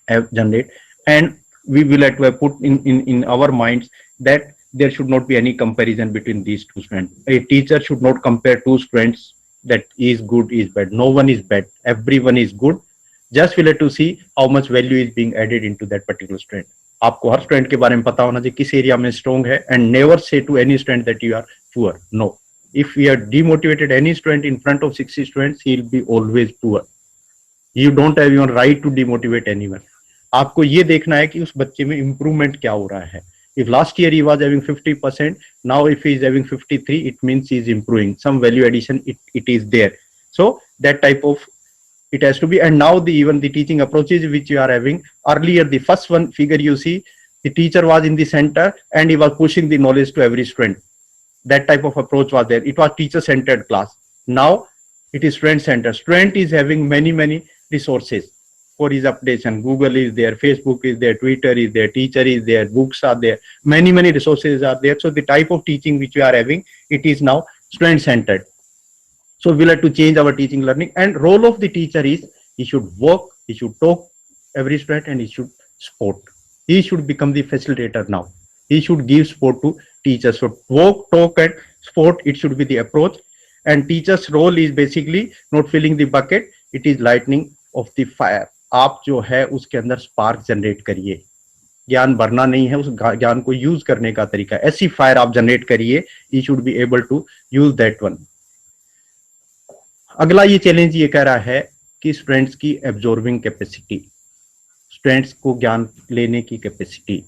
have generate, and we will like to have put in our minds that there should not be any comparison between these two students. A teacher should not compare two students that is good, is bad. No one is bad, everyone is good. Just we like to see how much value is being added into that particular student. आपको हर student के बारे में पता होना चाहिए किस area में strong है. And never say to any student that you are poor. No, if you are demotivated any student in front of 60 students, he will be always poor. You don't have your right to demotivate anyone. आपको ये देखना है कि उस बच्चे में improvement क्या हो रहा है. If last year he was having 50%, now if he is having 53, it means he is improving. Some value addition it is there. So that type of it has to be. And now even the teaching approaches which you are having, earlier the first one figure you see, the teacher was in the center and he was pushing the knowledge to every student. That type of approach was there. It was teacher centered class. Now it is student centered. Student is having many resources for his updation. Google is there, Facebook is there, Twitter is there, teacher is there, books are there, many resources are there. So the type of teaching which we are having, it is now student centered. So we like to change our teaching learning, and role of the teacher is he should work, he should talk every student, and he should support. He should become the facilitator now. He should give support to teachers. So work, talk, and support, it should be the approach. And teacher's role is basically not filling the bucket, it is lightning of the fire. आप जो है उसके अंदर spark generate करिए. ज्ञान भरना नहीं है, उस ज्ञान को यूज करने का तरीका. ऐसी फायर आप जनरेट करिए. You should be able to use that one. अगला ये चैलेंज ये कह रहा है कि स्टूडेंट्स की एब्जॉर्बिंग कैपेसिटी, स्टूडेंट्स को ज्ञान लेने की capacity.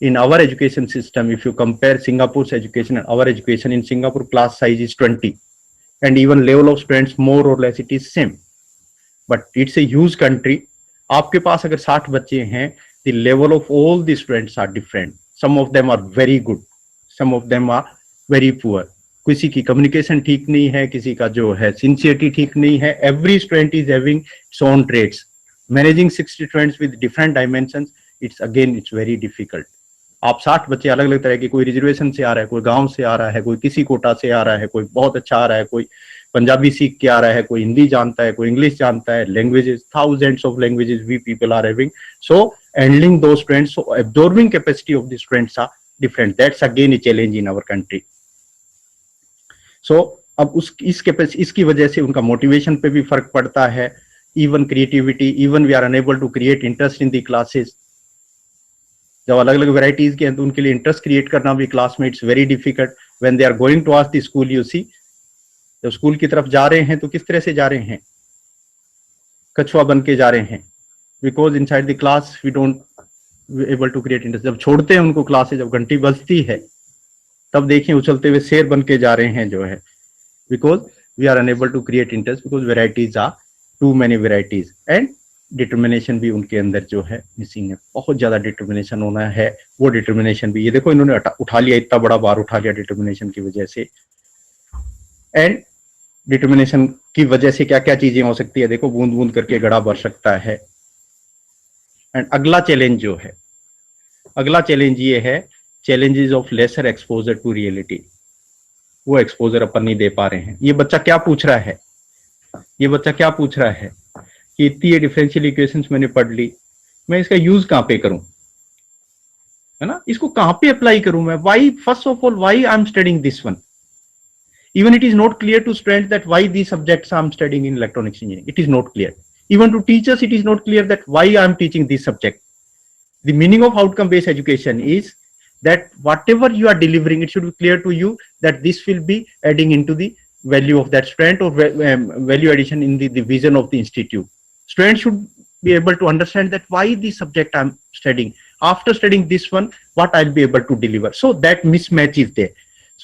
In our education system, if you compare Singapore education and our education, in Singapore class size is 20 and even level of students more or less it is same, but it's a huge country. आपके पास अगर 60 बच्चे हैं, the level of all the students are different. Some of them are very good, some of them are very poor. किसी की communication ठीक नहीं है, किसी का जो है सिंसियरिटी ठीक नहीं है. Every student is having its own trades. Managing 60 students with different dimensions, it's very difficult. आप 60 बच्चे अलग अलग तरह के, कोई रिजर्वेशन से आ रहा है, कोई गांव से आ रहा है, कोई किसी कोटा से आ रहा है, कोई बहुत अच्छा आ रहा है, कोई पंजाबी सीख के आ रहा है, कोई हिंदी जानता है, कोई इंग्लिश जानता है, languages, thousands of languages we people are having. So handling those students, so absorbing capacity of the students are different. That's again a challenge in our country. So अब इस कैपेसिटी, इसकी वजह से उनका मोटिवेशन पे भी फर्क पड़ता है, even creativity, even we are unable to create interest in the classes. जब अलग अलग वेराइटीज के हैं तो उनके लिए इंटरेस्ट क्रिएट करना भी क्लास में it's very difficult. When they are going to ask the school, you see, जब स्कूल की तरफ जा रहे हैं तो किस तरह से जा रहे हैं, कछुआ बन के जा रहे हैं, because inside the class we don't able to create interest. जब छोड़ते हैं उनको क्लासेज, जब घंटी बजती है तब देखें उछलते हुए शेर बन के जा रहे हैं जो है, because we are unable to create interest, because varieties are too many varieties. And determination भी उनके अंदर जो है मिसिंग है, बहुत ज्यादा डिटर्मिनेशन होना है. वो डिटर्मिनेशन भी, ये देखो इन्होंने उठा लिया, इतना बड़ा बार उठा लिया डिटर्मिनेशन की वजह से. एंड डिटर्मिनेशन की वजह से क्या क्या चीजें हो सकती है, देखो बूंद बूंद करके गड़ा भर सकता है. एंड अगला चैलेंज जो है, अगला चैलेंज ये है, challenges of lesser exposure to reality. वो एक्सपोजर अपन नहीं दे पा रहे हैं. ये बच्चा क्या पूछ रहा है, ये बच्चा क्या पूछ रहा है कि इतनी ये डिफरेंशियल इक्वेशंस मैंने पढ़ ली, मैं इसका यूज कहां पे करूं, है ना, इसको कहां पे अप्लाई करूं मैं. Why, first of all, why I am studying this one. Even it is not clear to students that why these subjects I am studying in electronics engineering. It is not clear. Even to teachers, it is not clear that why I am teaching this subject. The meaning of outcome-based education is that whatever you are delivering, it should be clear to you that this will be adding into the value of that student, or value addition in the vision of the institute. Students should be able to understand that why this subject I am studying. After studying this one, what I will be able to deliver. So that mismatch is there.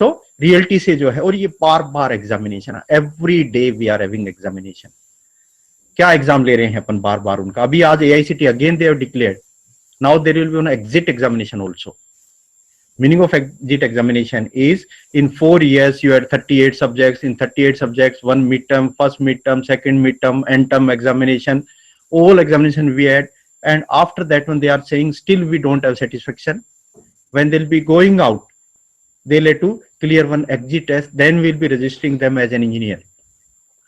So reality से जो है, और ये बार बार examination है, every day we are having examination. क्या exam ले रहे हैं अपन बार बार उनका. अभी आज AICTE again they have declared, now there will be on exit examination also. Meaning of exit examination is in 4 years you had 38 subjects. In 38 subjects, one midterm, first midterm, second midterm, end term examination, all examination we had. And after that one they are saying still we don't have satisfaction. When they'll be going out, they'll have to clear one exit test, then we'll be registering them as an engineer.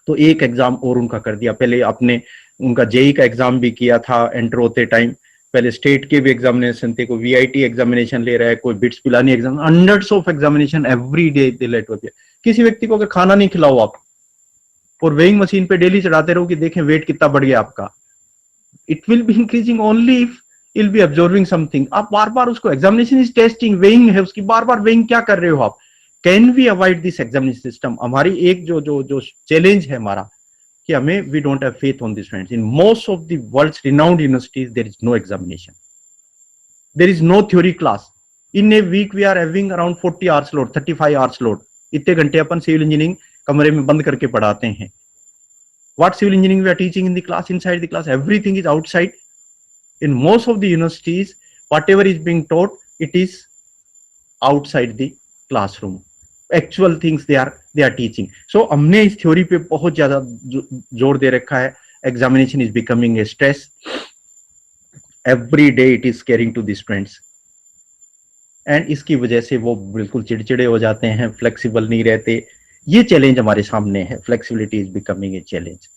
तो एक exam और उनका कर दिया. पहले आपने उनका JEE का एग्जाम भी किया था एंटर होते टाइम, पहले स्टेट के भी एग्जामिनेशन थे, कोई VIT एग्जामिनेशन ले रहा है, कोई BITS Pilani exam, hundreds of examination every day दे लेट होती है. किसी व्यक्ति को अगर खाना नहीं खिलाओ आप और वेइंग मशीन पे डेली चढ़ाते रहो कि देखें वेट कितना बढ़ गया आपका, it will be increasing only if you'll be absorbing something. आप बार बार उसको, एग्जामिनेशन इज टेस्टिंग, वेइंग है उसकी, बार बार वेइंग क्या कर रहे हो आप. Can we avoid this examination system. हमारी एक जो चैलेंज है हमारा कि हमें, we don't have faith on this students. In most of the world's renowned universities there is no examination, there is no theory class. In a week we are having around 40 hours load, 35 hours load. इतने घंटे अपन civil engineering कमरे में बंद करके पढ़ाते हैं. What civil engineering we are teaching in the class, inside the class, everything is outside. In most of the universities, whatever is being taught, it is outside the classroom. Actual things they are teaching. So हमने इस theory पे बहुत ज्यादा जोर दे रखा है. Examination is becoming a stress. Every day it is carrying to the students. And इसकी वजह से वो बिल्कुल चिड़चिड़े हो जाते हैं, फ्लेक्सिबल नहीं रहते. ये चैलेंज हमारे सामने है. Flexibility is becoming a challenge.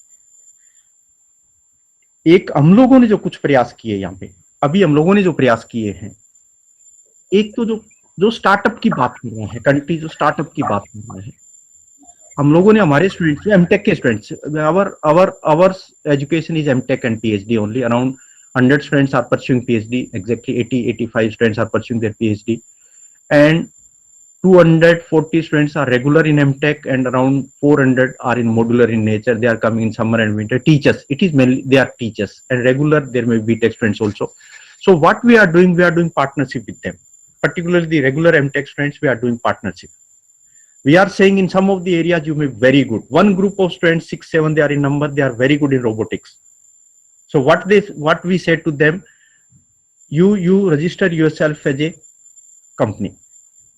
एक हम लोगों ने जो कुछ प्रयास किए यहाँ पे, अभी हम लोगों ने जो प्रयास किए हैं, एक तो जो स्टार्टअप की बात कर रहा है, कंट्री जो स्टार्टअप की बात कर रहा है, हम लोगों ने हमारे स्टूडेंट्स, एमटेक के students, our education is MTech and PhD only. Around 100 students are pursuing PhD, exactly 85 students are pursuing their PhD, and 240 students are regular in MTech, and around 400 are in modular in nature. They are coming in summer and winter. Teachers, it is mainly they are teachers, and regular there may be tech students also. So what we are doing partnership with them. Particularly the regular MTech students, we are doing partnership. We are saying in some of the areas you may be very good. One group of students, 6-7 they are in number, they are very good in robotics. So what we said to them, you register yourself as a company.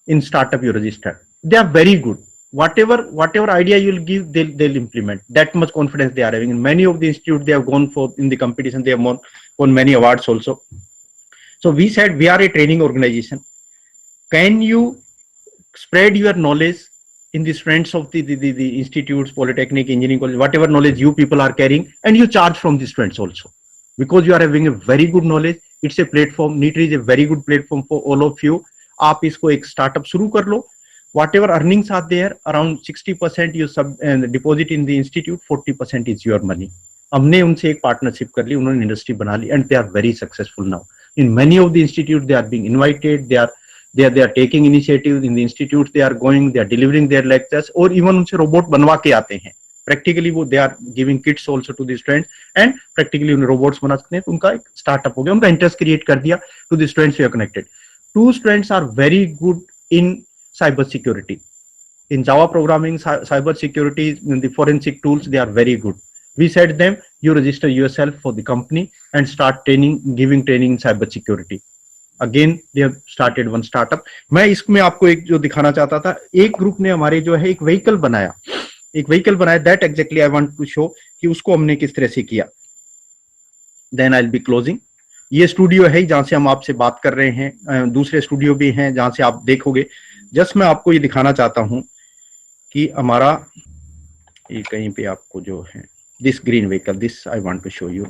In startup you register, they are very good. Whatever idea you'll give, they'll implement. That much confidence they are having. In many of the institutes they have gone for in the competition, they have won many awards also. So we said we are a training organization. Can you spread your knowledge in the strengths of the institutes, polytechnic, engineering college, whatever knowledge you people are carrying, and you charge from the strengths also, because you are having a very good knowledge. It's a platform. NEET is a very good platform for all of you. आप इसको एक startup शुरू कर लो. Whatever earnings are there, around 60% you deposit in the institute, 40% is your money. हमने उनसे एक partnership कर ली, उन्होंने इंडस्ट्री बना ली, and they are very successful now. In many of the institutes, they are being invited. They are taking initiatives in the institutes. They are going. They are delivering their lectures. और even उनसे robot बनवा के आते हैं. Practically वो they are giving kits also to the students, and practically उन्हें robots बना सकते हैं. तो उनका एक startup हो गया. उनका interest create कर दिया to the students who are connected. Two students are very good in cyber security. In Java programming, cyber security, in the forensic tools, they are very good. We said them, you register yourself for the company and start training, giving training in cyber security. Again, they have started one startup. मैं इसमें आपको एक जो दिखाना चाहता था, एक group ने हमारे जो है एक व्हीकल बनाया, that exactly I want to show कि उसको हमने किस तरह से किया. Then I'll be closing. ये स्टूडियो है जहां से हम आपसे बात कर रहे हैं, दूसरे स्टूडियो भी हैं जहां से आप देखोगे. जस्ट मैं आपको ये दिखाना चाहता हूं कि हमारा ये कहीं पे आपको जो है this green vehicle, this I want to show you.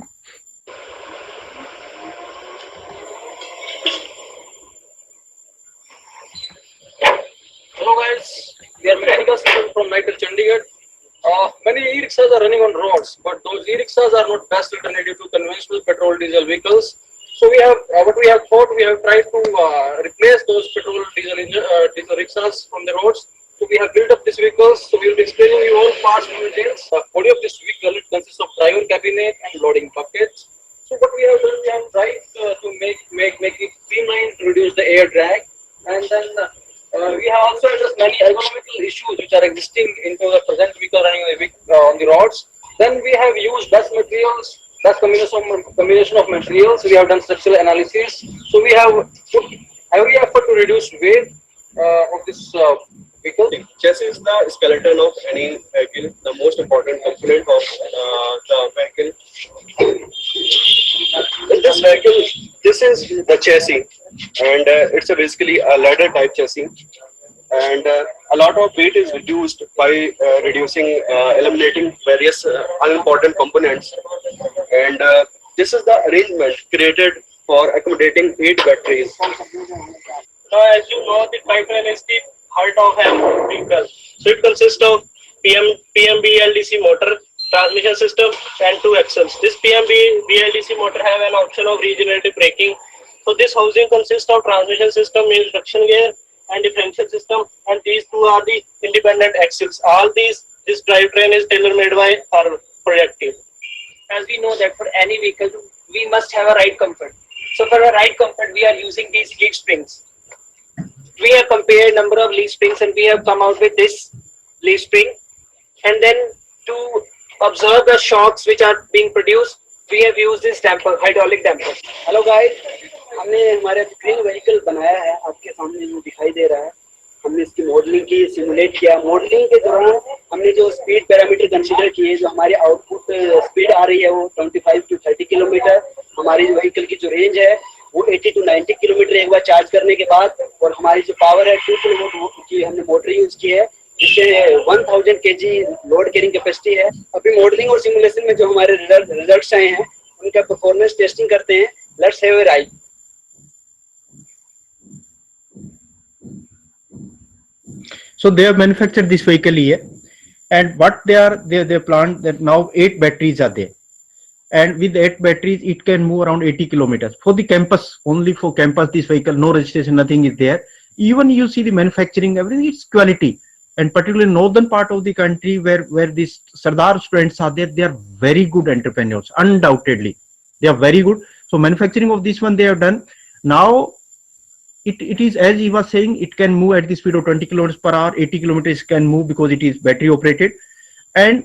Hello guys, we are mechanical students from NITEL Chandigarh. Many e-rickshaws are running on roads, but those e-rickshaws are not best alternative to conventional petrol diesel vehicles. So we have what we have thought, we have tried to replace those petrol diesel rickshaws from the roads. So we have built up these vehicles. So we will be explaining you all parts and details. The body of this vehicle, it consists of driver cabinet and loading buckets. So what we have done, we have tried to make it streamlined, to reduce the air drag, and then we have also addressed many ergonomical issues which are existing into the present vehicle running on the roads. Then we have used best materials, best combination of materials. We have done structural analysis. So we have put every effort to reduce weight of this vehicle. Chassis is the skeleton of any vehicle, the most important component of the vehicle. In this vehicle, this is the chassis, and it's basically a ladder type chassis, and a lot of weight is reduced by eliminating various unimportant components, and this is the arrangement created for accommodating 8 batteries. As you know, the pipeline is the heart of a vehicle. So it consists of PMB-LDC motor, transmission system, and 2 axles. This PMB-LDC motor have an option of regenerative braking. So this housing consists of transmission system, means traction gear, and differential system, and these 2 are the independent axles. All this drivetrain is tailor-made by our projective. As we know that for any vehicle, we must have a ride comfort. So for a ride comfort, we are using these leaf springs. We have compared number of leaf springs and we have come out with this leaf spring. And then to observe the shocks which are being produced, we have used this damper, hydraulic damper. Hello guys, हमने हमारा green vehicle बनाया है, आपके सामने जो दिखाई दे रहा है. हमने इसकी मॉडलिंग की, सिमुलेट किया. मॉडलिंग के दौरान हमने जो स्पीड पैरामीटर कंसीडर किए, जो हमारी आउटपुट स्पीड आ रही है वो 25 to 30 किलोमीटर. हमारी जो व्हीकल की जो रेंज है वो 80 to 90 किलोमीटर एक बार चार्ज करने के बाद. और हमारी जो पावर है 2 किलोवाट की हमने मोटर यूज की है, जिससे 1000 kg लोड कैरिंग कैपेसिटी है. अभी मॉडलिंग और सिमुलेशन में जो हमारे रिजल्ट्स आए हैं उनका परफॉर्मेंस टेस्टिंग करते हैं. Let's have a ride. So they have manufactured this vehicle here, and what they planned that now 8 batteries are there, and with 8 batteries it can move around 80 kilometers for the campus. Only for campus this vehicle, no registration, nothing is there. Even you see the manufacturing, everything, it's quality. And particularly northern part of the country where these Sardar students are there, they are very good entrepreneurs, undoubtedly they are very good. So manufacturing of this one they have done. Now it is, as he was saying, it can move at the speed of 20 kilometers per hour. 80 kilometers can move because it is battery operated. And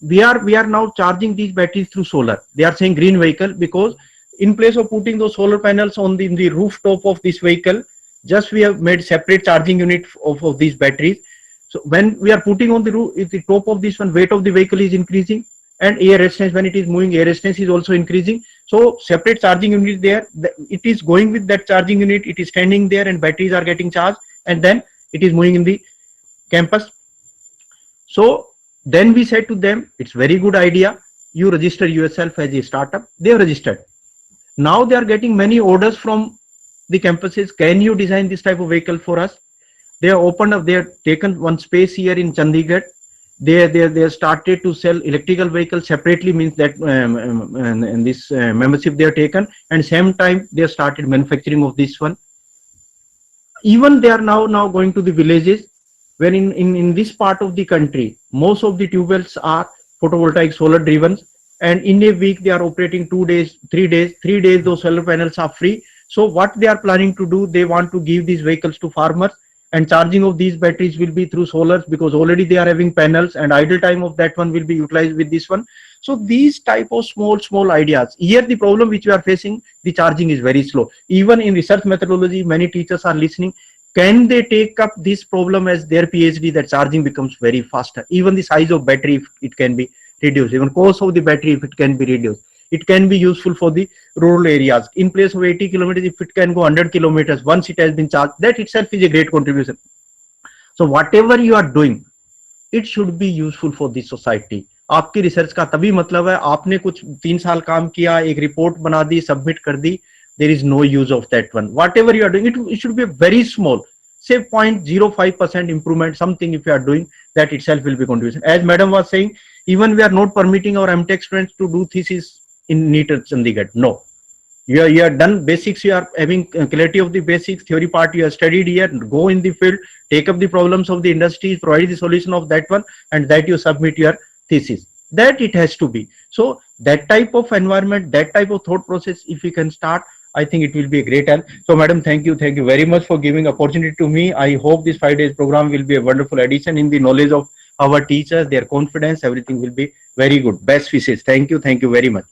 we are now charging these batteries through solar. They are saying green vehicle because in place of putting those solar panels on in the rooftop of this vehicle, just we have made separate charging unit of these batteries. So when we are putting on the roof, if the top of this one, weight of the vehicle is increasing, and air resistance, when it is moving, air resistance is also increasing. So separate charging unit is there. It is going with that charging unit. It is standing there, and batteries are getting charged, and then it is moving in the campus. So then we said to them, it's very good idea. You register yourself as a startup. They have registered. Now they are getting many orders from the campuses. Can you design this type of vehicle for us? They have opened up, they have taken one space here in Chandigarh. They started to sell electrical vehicles separately, means that and this membership they have taken, and same time they have started manufacturing of this one. Even they are now going to the villages, where in this part of the country, most of the tube wells are photovoltaic solar driven, and in a week they are operating 2 days, 3 days. 3 days those solar panels are free. So what they are planning to do, they want to give these vehicles to farmers, and charging of these batteries will be through solars, because already they are having panels, and idle time of that one will be utilized with this one. So these type of small ideas. Here the problem which we are facing, the charging is very slow. Even in research methodology, many teachers are listening. Can they take up this problem as their PhD, that charging becomes very faster? Even the size of battery, if it can be reduced, even cost of the battery, if it can be reduced, it can be useful for the rural areas. In place of 80 kilometers, if it can go 100 kilometers, once it has been charged, that itself is a great contribution. So whatever you are doing, it should be useful for the society. आपकी research का तभी मतलब है, आपने कुछ 3 साल काम किया, एक रिपोर्ट बना दी, सबमिट कर दी, there is no use of that one. Whatever you are doing, it should be very small, say 0.05% improvement, something if you are doing, that itself will be contribution. As madam was saying, even we are not permitting our MTech students to do thesis in NEET at Chandigarh. No, you are done basics, you are having clarity of the basics, theory part you have studied here, go in the field, take up the problems of the industry, provide the solution of that one, and that you submit your thesis. That it has to be. So that type of environment, that type of thought process, if we can start, I think it will be a great help. So madam, thank you very much for giving opportunity to me. I hope this 5 days program will be a wonderful addition in the knowledge of our teachers, their confidence, everything will be very good. Best wishes. Thank you very much.